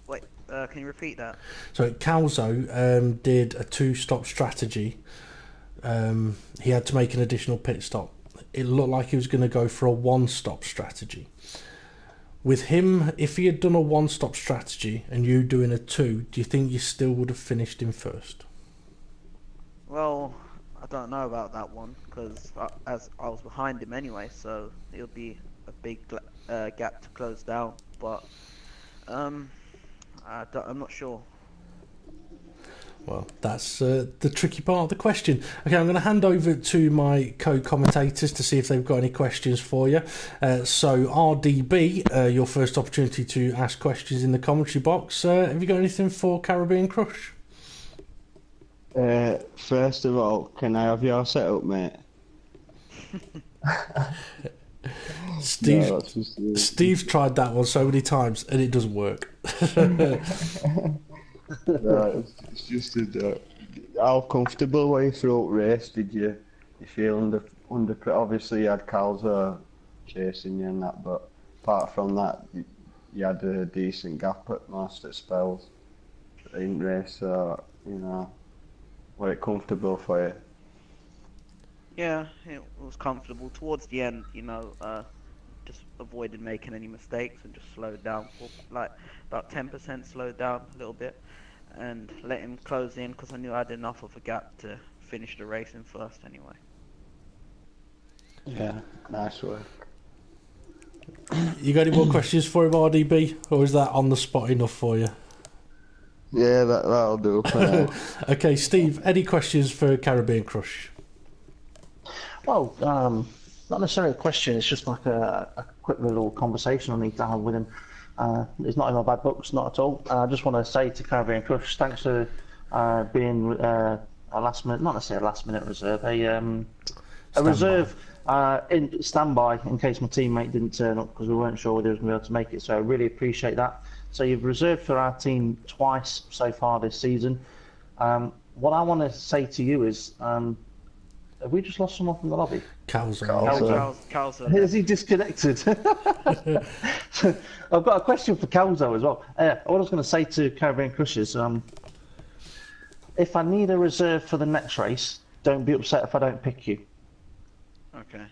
Wait, can you repeat that? So Calzo did a two-stop strategy. He had to make an additional pit stop. It looked like he was going to go for a one-stop strategy. With him, if he had done a one-stop strategy and you doing a two, do you think you still would have finished him first? Well, I don't know about that one because as I was behind him anyway, so it would be a big gap to close down. But I'm not sure. Well, that's the tricky part of the question. Okay, I'm going to hand over to my co-commentators to see if they've got any questions for you. So, RDB, your first opportunity to ask questions in the commentary box. Have you got anything for Caribbean Crush? First of all, can I have your setup, mate? Steve's tried that one so many times and it doesn't work. No, it's just how comfortable were you throughout race? Did you feel under obviously you had Calzo chasing you and that, but apart from that you had a decent gap at most at spells in race, so were it comfortable for you? Yeah, it was comfortable. Towards the end, just avoided making any mistakes and just slowed down for like about 10%, slowed down a little bit and let him close in because I knew I had enough of a gap to finish the race in first anyway. Yeah, nice work. You got any more questions for him, RDB, or is that on the spot enough for you? Yeah, that'll do. Okay, Steve, any questions for Caribbean Crush? Well, not necessarily a question, it's just like a quick little conversation I need to have with him. It's not in my bad books, not at all. I just want to say to Caribbean Crush, thanks for being a last minute, not necessarily a last minute reserve, a reserve in standby in case my teammate didn't turn up because we weren't sure whether he was going to be able to make it. So I really appreciate that. So you've reserved for our team twice so far this season. What I want to say to you is, have we just lost someone from the lobby? Calzo. Is he disconnected? So, I've got a question for Calzo as well. What I was going to say to Caribbean Crush is, if I need a reserve for the next race, don't be upset if I don't pick you. Okay.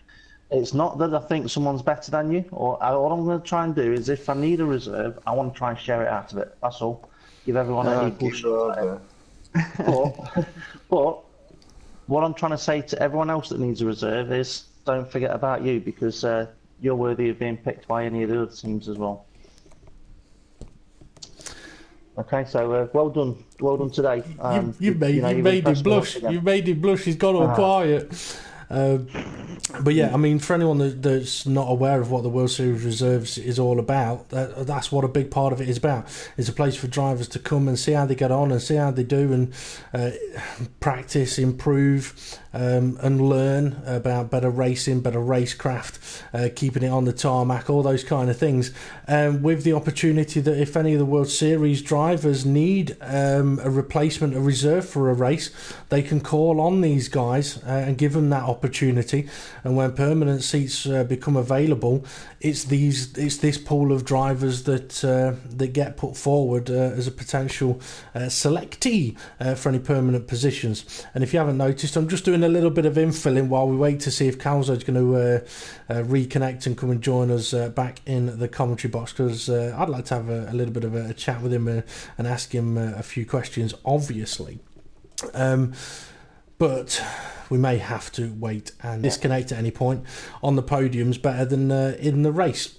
It's not that I think someone's better than you, or all I'm going to try and do is if I need a reserve, I want to try and share it out of it. That's all. Give everyone an equal shot. But what I'm trying to say to everyone else that needs a reserve is don't forget about you because you're worthy of being picked by any of the other teams as well. Okay, so well done today. You made him blush. You made him blush. He's gone all quiet. But yeah, I mean, for anyone that's not aware of what the World Series Reserves is all about, that's what a big part of it is about. It's a place for drivers to come and see how they get on and see how they do and practice, improve, and learn about better racing, better racecraft, keeping it on the tarmac, all those kind of things. With the opportunity that if any of the World Series drivers need a replacement, a reserve for a race, they can call on these guys and give them that opportunity. And when permanent seats become available, it's this pool of drivers that get put forward as a potential selectee for any permanent positions. And if you haven't noticed, I'm just doing a little bit of infilling while we wait to see if Calzo's going to reconnect and come and join us back in the commentary box, because I'd like to have a little bit of a chat with him and ask him a few questions, obviously. But we may have to wait and disconnect at any point. On the podium's better than in the race.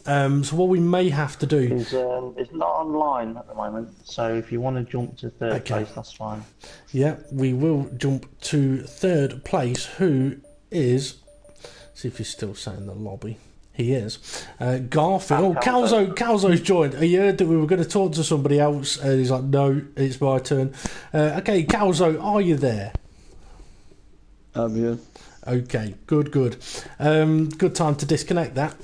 So what we may have to do is it's not online at the moment, so if you want to jump to third place, that's fine. Yeah, we will jump to third place, who is, see if he's still sat in the lobby. He is. Garfield. Oh, Calzo's joined. I heard that we were going to talk to somebody else, and he's like, no, it's my turn. Okay, Calzo, are you there? I'm here. Okay, good. Good time to disconnect that.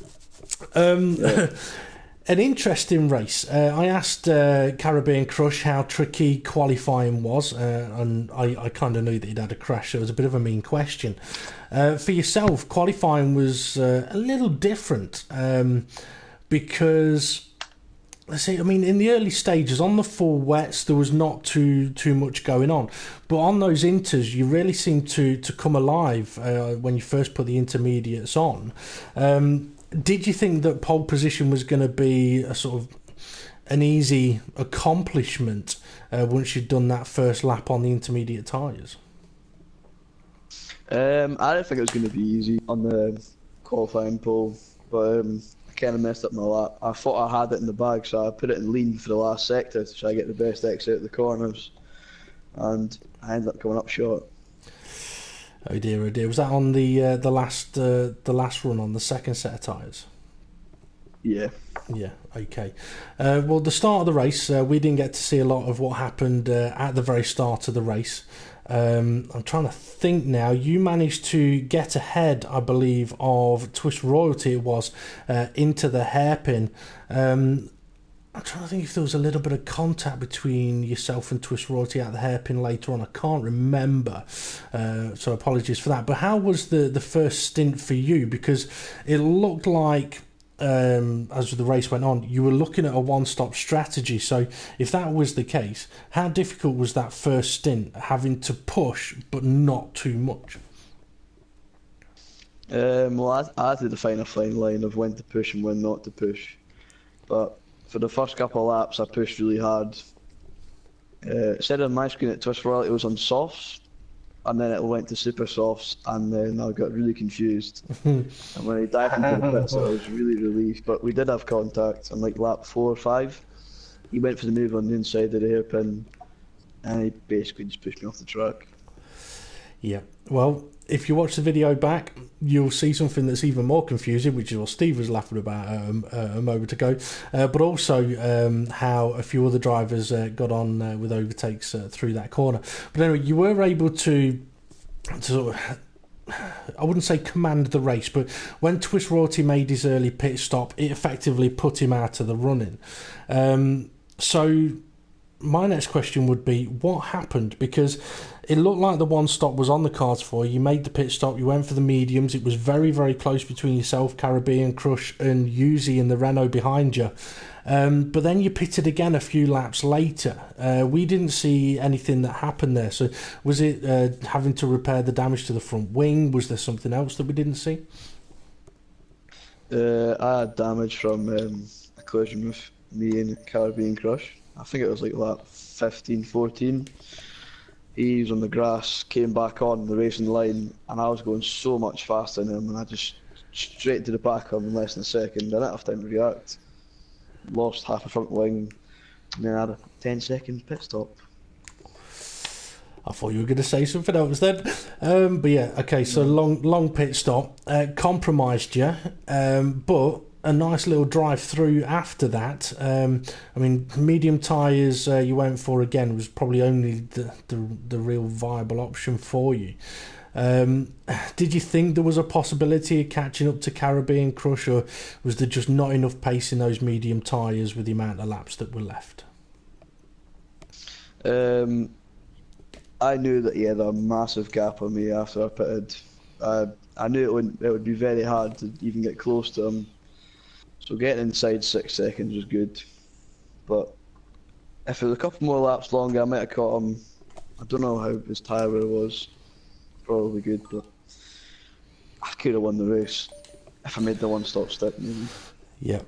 An interesting race. I asked Caribbean Crush how tricky qualifying was, and I kind of knew that he'd had a crash, so it was a bit of a mean question. For yourself, qualifying was a little different because, let's see, I mean, in the early stages, on the full wets, there was not too much going on. But on those inters, you really seemed to come alive when you first put the intermediates on. Did you think that pole position was going to be a sort of an easy accomplishment once you'd done that first lap on the intermediate tyres? I didn't think it was going to be easy on the qualifying pole, but I kind of messed up my lap. I thought I had it in the bag, so I put it in lean for the last sector to try to get the best exit at the corners, and I ended up coming up short. Oh dear. Was that on the last run on the second set of tyres? Yeah. Yeah. Okay. Well, the start of the race, we didn't get to see a lot of what happened at the very start of the race. I'm trying to think now. You managed to get ahead, I believe, of Twist Royalty. It was into the hairpin. I'm trying to think if there was a little bit of contact between yourself and Twist Royalty at the hairpin later on. I can't remember, so apologies for that. But how was the first stint for you? Because it looked like, as the race went on, you were looking at a one-stop strategy. So if that was the case, how difficult was that first stint, having to push but not too much? Well, I had to define a fine line of when to push and when not to push. But for the first couple of laps, I pushed really hard. It said on my screen at Twist Royalty it was on softs, and then it went to super softs, and then I got really confused. And when he dived into the pits, I was really relieved. But we did have contact on like lap 4 or 5. He went for the move on the inside of the hairpin, and he basically just pushed me off the track. Yeah, well, if you watch the video back, you'll see something that's even more confusing, which is what Steve was laughing about a moment ago, but also how a few other drivers got on with overtakes through that corner. But anyway, you were able to sort of, I wouldn't say command the race, but when Twist Royalty made his early pit stop, it effectively put him out of the running. So my next question would be, what happened? Because it looked like the one stop was on the cards for you. You made the pit stop, you went for the mediums. It was very, very close between yourself, Caribbean Crush, and Yuzi in the Renault behind you. But then you pitted again a few laps later. We didn't see anything that happened there. So was it having to repair the damage to the front wing? Was there something else that we didn't see? I had damage from a collision with me and Caribbean Crush. I think it was like lap 15, 14. He was on the grass, came back on the racing line, and I was going so much faster than him, and I just straight to the back of him in less than a second. I didn't have time to react. Lost half a front wing, and then I had a 10-second pit stop. I thought you were going to say something else then. But yeah, okay, so long pit stop. Compromised you, but a nice little drive through after that. I mean, medium tyres you went for again was probably only the real viable option for you. Did you think there was a possibility of catching up to Caribbean Crush, or was there just not enough pace in those medium tyres with the amount of laps that were left? I knew that he had a massive gap on me after I pitted. I knew it would be very hard to even get close to him. So getting inside 6 seconds was good. But if it was a couple more laps longer, I might have caught him. I don't know how his tyre wear was. Probably good, but I could have won the race if I made the one-stop step maybe. Yeah,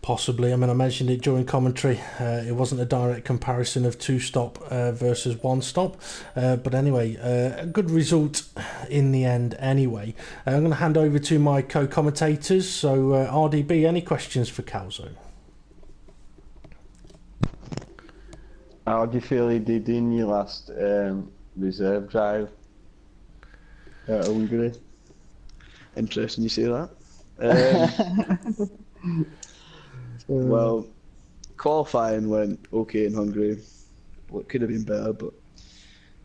possibly. I mean, I mentioned it during commentary. It wasn't a direct comparison of two-stop versus one-stop. But anyway, a good result in the end anyway. I'm going to hand over to my co-commentators. So, RDB, any questions for Calzo? How do you feel he did in your last reserve drive at Hungary? Interesting you say that. Well, qualifying went okay in Hungary. Well, it could have been better, but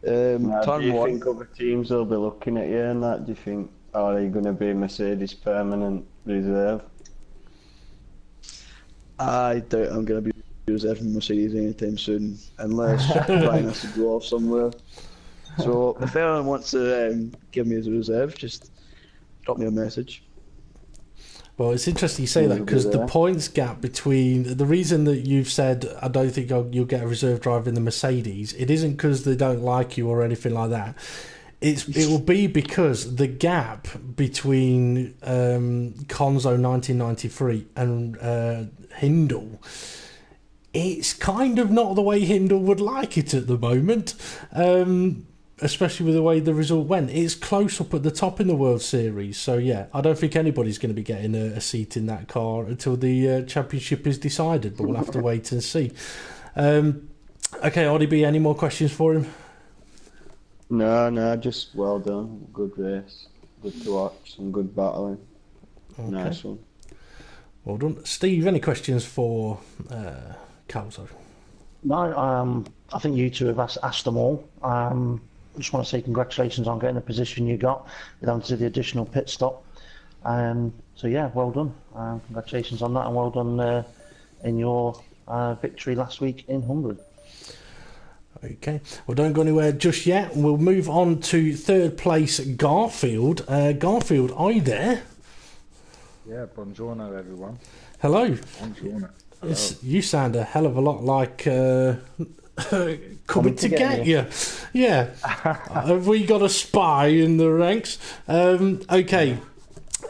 Now, do Turn you 1. think other teams will be looking at you and that? Do you think, are you going to be Mercedes permanent reserve? I doubt I'm going to be reserving Mercedes anytime soon, unless Ryan has to go off somewhere. So if anyone wants to give me as a reserve, just drop me a message. Well, it's interesting you say that, because the points gap between the reason that you've said I don't think you'll get a reserve driver in the Mercedes, it isn't because they don't like you or anything like that. It will be because the gap between Conzo 1993 and Hindle, it's kind of not the way Hindle would like it at the moment. Especially with the way the result went. It's close up at the top in the World Series. So, yeah, I don't think anybody's going to be getting a seat in that car until the championship is decided, but we'll have to wait and see. Okay, RDB, any more questions for him? No, just well done. Good race. Good to watch. Some good battling. Okay. Nice one. Well done. Steve, any questions for Calzo? No, I think you two have asked them all. I just want to say congratulations on getting the position you got without to do the additional pit stop. So yeah, well done. Congratulations on that, and well done in your victory last week in Hungary. Okay, well, don't go anywhere just yet. We'll move on to third place, Garfield. Garfield, are you there? Yeah, buongiorno everyone. Hello. Buongiorno. Hello. You sound a hell of a lot like coming to get you. Yeah. Have we got a spy in the ranks? Okay.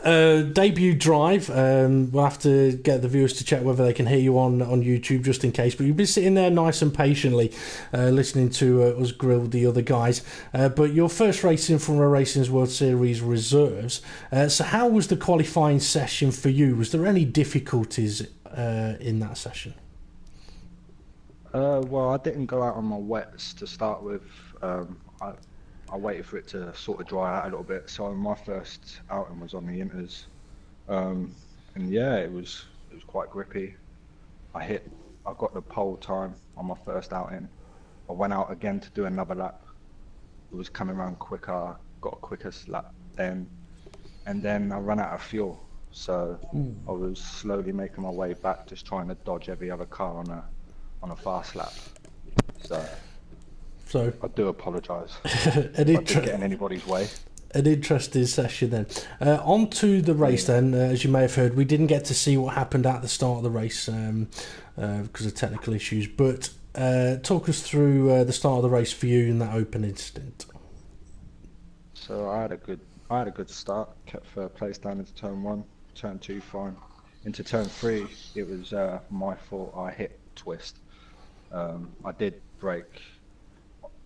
Debut drive. We'll have to get the viewers to check whether they can hear you on YouTube just in case. But you've been sitting there nice and patiently listening to us grill the other guys. But your first racing from a Racing's World Series reserves. So how was the qualifying session for you? Was there any difficulties in that session? Well, I didn't go out on my wets to start with. I waited for it to sort of dry out a little bit. So my first outing was on the Inters, and yeah, it was quite grippy. I got the pole time on my first outing. I went out again to do another lap. It was coming around quicker. Got a quicker lap then, and then I ran out of fuel. So I was slowly making my way back, just trying to dodge every other car on a fast lap. So I do apologise. I didn't get in anybody's way. An interesting session then. On to the race then. As you may have heard, we didn't get to see what happened at the start of the race because of technical issues. But talk us through the start of the race for you in that opening stint. So I had a good start. Kept third place down into turn 1, turn 2 fine. Into turn 3, it was my fault. I hit twist. I did brake.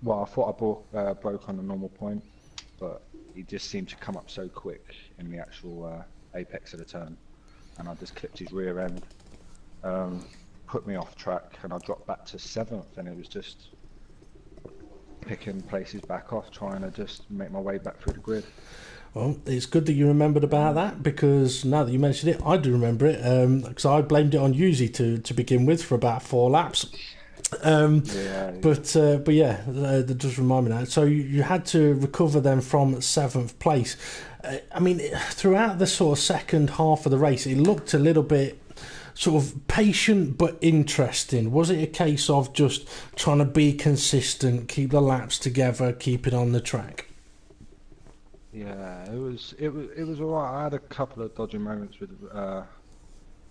Well, I thought I broke on the normal point, but he just seemed to come up so quick in the actual apex of the turn, and I just clipped his rear end, put me off track, and I dropped back to 7th, and it was just picking places back off, trying to just make my way back through the grid. Well, it's good that you remembered about that, because now that you mentioned it, I do remember it, because I blamed it on Yuzi to begin with for about 4 laps. But yeah, that does remind me that. So you had to recover them from 7th place. I mean, throughout the sort of second half of the race, it looked a little bit sort of patient but interesting. Was it a case of just trying to be consistent, keep the laps together, keep it on the track? Yeah, it was alright. I had a couple of dodgy moments with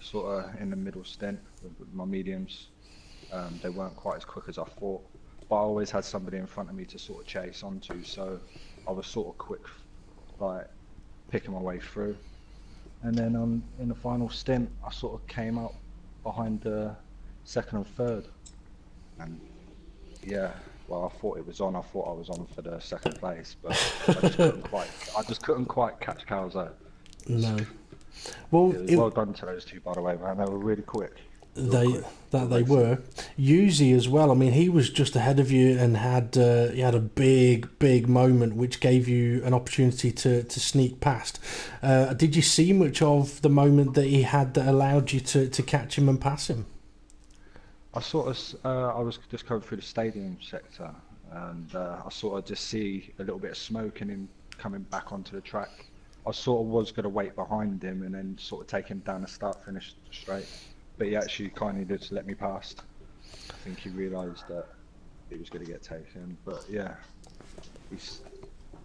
sort of in the middle stint with my mediums. They weren't quite as quick as I thought, but I always had somebody in front of me to sort of chase onto, so I was sort of quick, like picking my way through. And then in the final stint, I sort of came out behind the 2nd and 3rd, and yeah, well, I thought it was on. I thought I was on for the 2nd place, but I just couldn't quite catch Calzo. No. Well, well done to those two, by the way, man. They were really quick. They were. Yuzi as well. I mean, he was just ahead of you and he had a big moment which gave you an opportunity to sneak past. Did you see much of the moment that he had that allowed you to catch him and pass him? I was just going through the stadium sector, and I sort of just see a little bit of smoke and him coming back onto the track. I sort of was going to wait behind him and then sort of take him down the start finish straight, but he actually kindly just let me past. I think he realised that he was going to get taken, but yeah,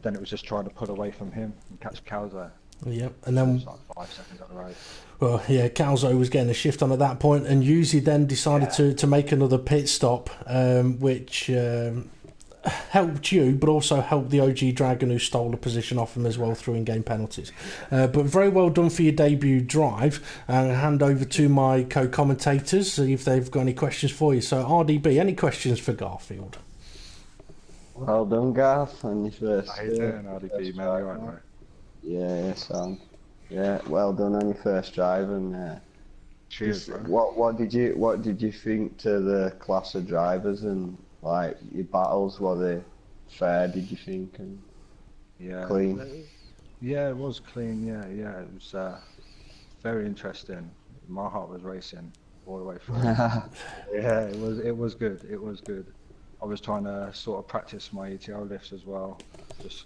then it was just trying to pull away from him and catch Calzo. Yep, and then it was like 5 seconds on the road. Well, yeah, Calzo was getting a shift on at that point, and Yuzi then decided to make another pit stop, which helped you, but also helped the OG Dragon, who stole the position off him as well through in-game penalties. But very well done for your debut drive. And I'll hand over to my co-commentators, see if they've got any questions for you. So, RDB, any questions for Garfield? Well done, Garth, on your first. How you doing, RDB, man? You alright, mate? Yeah, Sam. Yeah, well done on your first drive, and cheers, bro. What did you think to the class of drivers, and like your battles? Were they fair? Did you think, and clean? Yeah, it was clean. Yeah, it was very interesting. My heart was racing all the way through. Yeah, it was good. It was good. I was trying to sort of practice my ETL lifts as well, just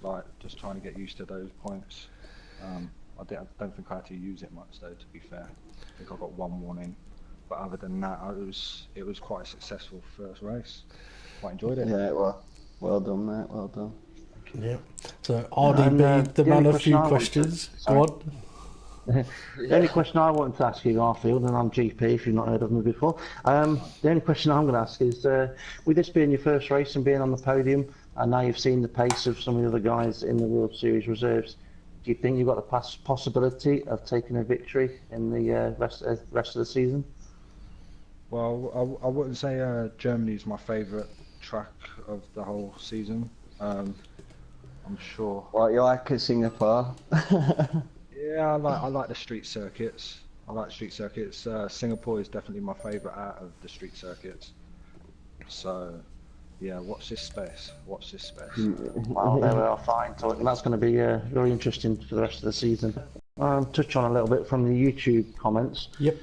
trying to get used to those points. I don't think I had to use it much though, to be fair. I think I got one warning, but other than that, it was quite a successful first race. Quite enjoyed it. Yeah, well done, mate. Well done. Yeah. So RDB, the man of few questions. Go on. The only question I wanted to ask you, Garfield, and I'm GP if you've not heard of me before, the only question I'm going to ask is, with this being your first race and being on the podium, and now you've seen the pace of some of the other guys in the World Series reserves, do you think you've got the possibility of taking a victory in the rest of the season? Well, I wouldn't say Germany's my favourite track of the whole season. I'm sure. What you like at Singapore? Yeah, I like the street circuits. Singapore is definitely my favourite out of the street circuits. So, yeah, watch this space. Well, there we are, fine. So that's going to be very interesting for the rest of the season. Touch on a little bit from the YouTube comments. Yep.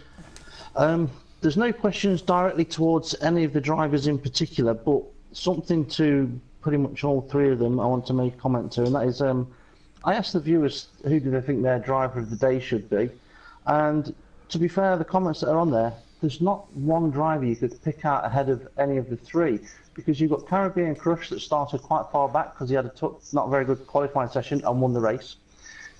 There's no questions directly towards any of the drivers in particular, but something to pretty much all three of them I want to make a comment to, and that is, I asked the viewers who do they think their driver of the day should be, and to be fair, the comments that are on there, there's not one driver you could pick out ahead of any of the three, because you've got Caribbean Crush that started quite far back because he had a not very good qualifying session and won the race.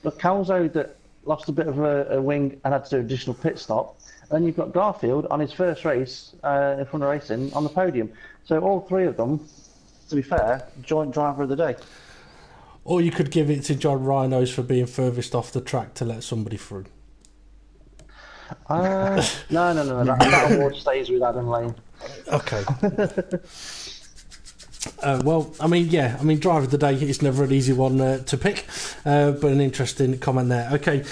But Calzo that lost a bit of a wing and had to do an additional pit stop. And then you've got Garfield on his first race in front of racing on the podium. So all three of them, to be fair, joint driver of the day. Or you could give it to John Rhinos for being furthest off the track to let somebody through. No. That award stays with Adam Lane. Okay. Well, driver of the day is never an easy one to pick, but an interesting comment there. Okay,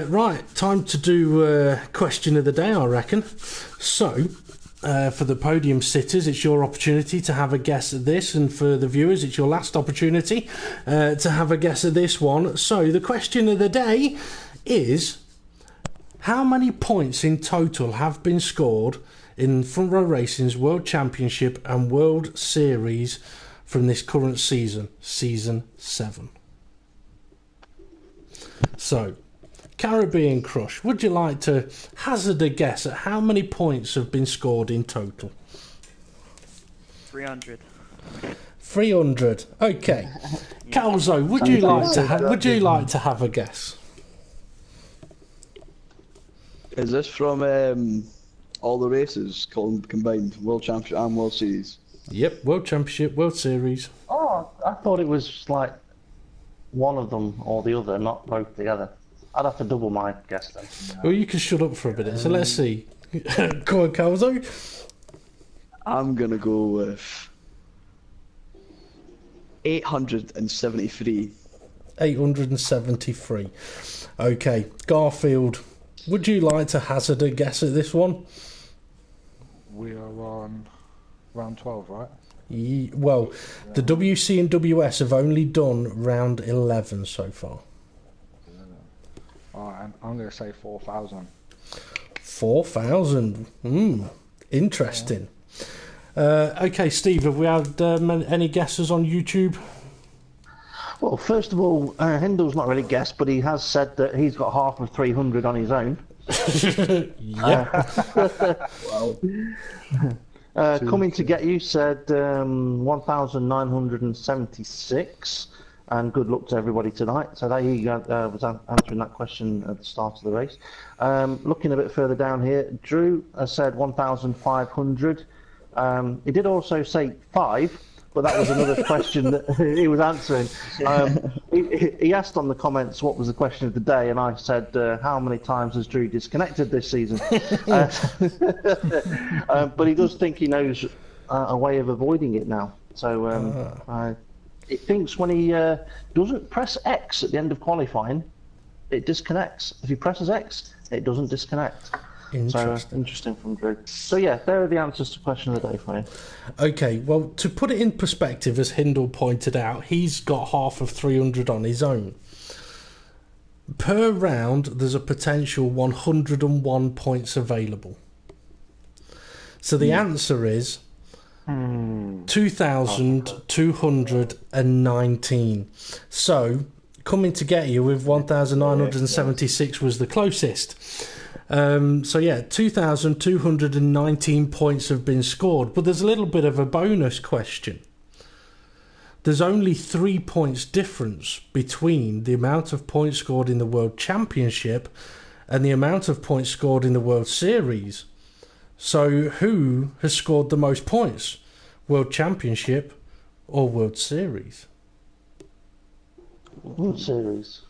right, time to do question of the day, I reckon. So, for the podium sitters, it's your opportunity to have a guess at this, and for the viewers, it's your last opportunity to have a guess at this one. So, the question of the day is, how many points in total have been scored in Front Row Racing's World Championship and World Series from this current season, Season 7? So, Caribbean Crush, would you like to hazard a guess at how many points have been scored in total? 300. 300. Okay. Calzo, would you like to have a guess? Is this from all the races combined, World Championship and World Series? Yep, World Championship, World Series. Oh, I thought it was like one of them or the other, not both together. I'd have to double my guess then. Well, you can shut up for a minute, so let's see. Go on, Calzo. I'm going to go with 873. 873. Okay, Garfield, would you like to hazard a guess at this one? We are on round 12, right? Well, the WC and WS have only done round 11 so far. Alright, I'm going to say 4,000. 4,000. Interesting. Okay, Steve, have we had any guesses on YouTube? Well, first of all, Hindle's not really guessed, but he has said that he's got half of 300 on his own. Yeah. Coming to get you said 1,976, and good luck to everybody tonight. So there he was answering that question at the start of the race. Looking a bit further down here, Drew has said 1,500. He did also say 5. But that was another question that he was answering. He asked on the comments what was the question of the day, and I said, how many times has Drew disconnected this season? But he does think he knows a way of avoiding it now. So it thinks when he doesn't press X at the end of qualifying, it disconnects. If he presses X, it doesn't disconnect. Interesting from Drew. So yeah, there are the answers to question of the day for you. Okay, well, to put it in perspective, as Hindle pointed out, he's got half of 300 on his own. Per round, there's a potential 101 points available. So the answer is 2,219. So coming to get you with 1,976 was the closest. So yeah, 2,219 points have been scored, but there's a little bit of a bonus question. There's only 3 points difference between the amount of points scored in the World Championship and the amount of points scored in the World Series. So who has scored the most points? World Championship or World Series? World Series.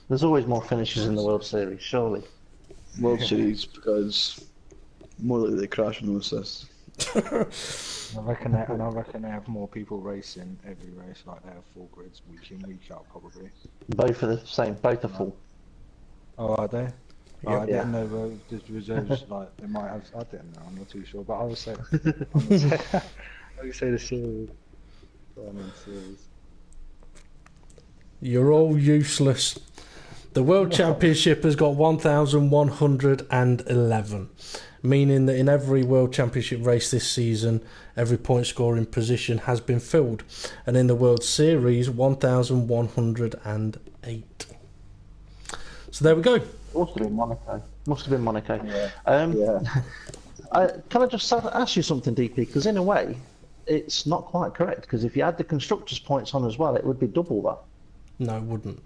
There's always more finishes in the World Series, surely. World Series, because more likely they crash and no assists. I reckon they have more people racing every race, like they have 4 grids week in, week out, probably. Both are the same, both are full. Oh, are they? Yeah. I didn't know the reserves, like, they might have, I didn't know, I'm not too sure, but I would say, I would say the series. You're all useless. The World Championship has got 1,111, meaning that in every World Championship race this season, every point scoring position has been filled. And in the World Series, 1,108. So there we go. Must have been Monaco. Yeah. Can I just ask you something, DP? Because in a way, it's not quite correct, because if you add the constructors' points on as well, it would be double that. No, it wouldn't.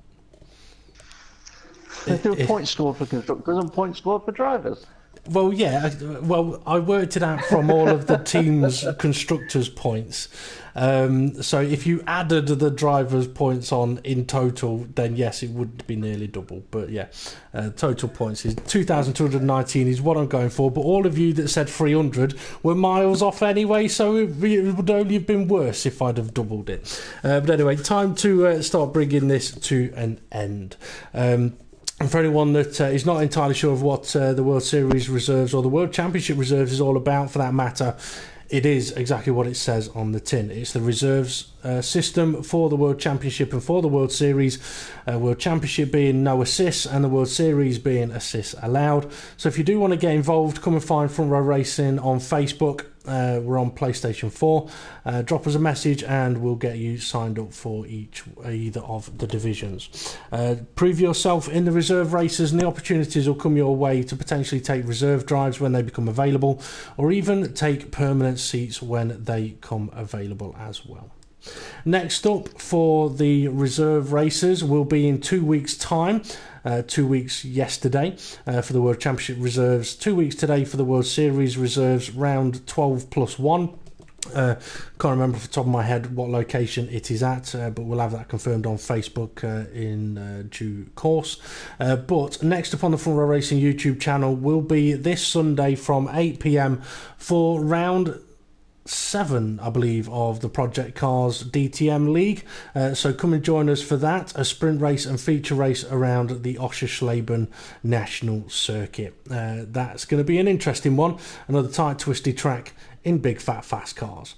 There were points scored for constructors and points scored for drivers. Well, yeah. Well, I worked it out from all of the team's constructors' points. So if you added the drivers' points on in total, then yes, it would be nearly double. But yeah, total points is 2,219 is what I'm going for. But all of you that said 300 were miles off anyway, so it would only have been worse if I'd have doubled it. But anyway, time to start bringing this to an end. And for anyone that is not entirely sure of what the World Series reserves or the World Championship reserves is all about, for that matter, it is exactly what it says on the tin. It's the reserves system for the World Championship and for the World Series. World Championship being no assists and the World Series being assists allowed. So if you do want to get involved, come and find Front Row Racing on Facebook. We're on PlayStation 4. Drop us a message and we'll get you signed up for either of the divisions. Prove yourself in the reserve races and the opportunities will come your way to potentially take reserve drives when they become available, or even take permanent seats when they come available as well. Next up for the reserve races will be in 2 weeks' time. 2 weeks yesterday for the World Championship reserves, 2 weeks today for the World Series reserves, round 12 plus 1. Can't remember off the top of my head what location it is at, but we'll have that confirmed on Facebook in due course. But next up on the Front Row Racing YouTube channel will be this Sunday from 8 PM for round 7, I believe, of the Project Cars DTM League. So come and join us for that, a sprint race and feature race around the Oschersleben National Circuit. That's going to be an interesting one, another tight, twisty track in big, fat, fast cars.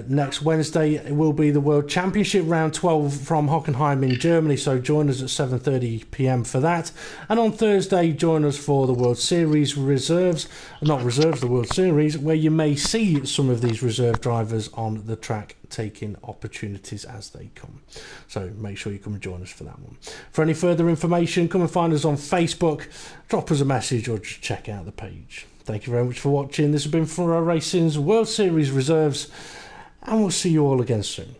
Next Wednesday it will be the World Championship round 12 from Hockenheim in Germany, so join us at 7:30 p.m. for that. And on Thursday, join us for the World Series the World Series, where you may see some of these reserve drivers on the track taking opportunities as they come. So make sure you come and join us for that one. For any further information, come and find us on Facebook, drop us a message, or just check out the page. Thank you very much for watching. This has been Furrow Racing's World Series Reserves, and we'll see you all again soon.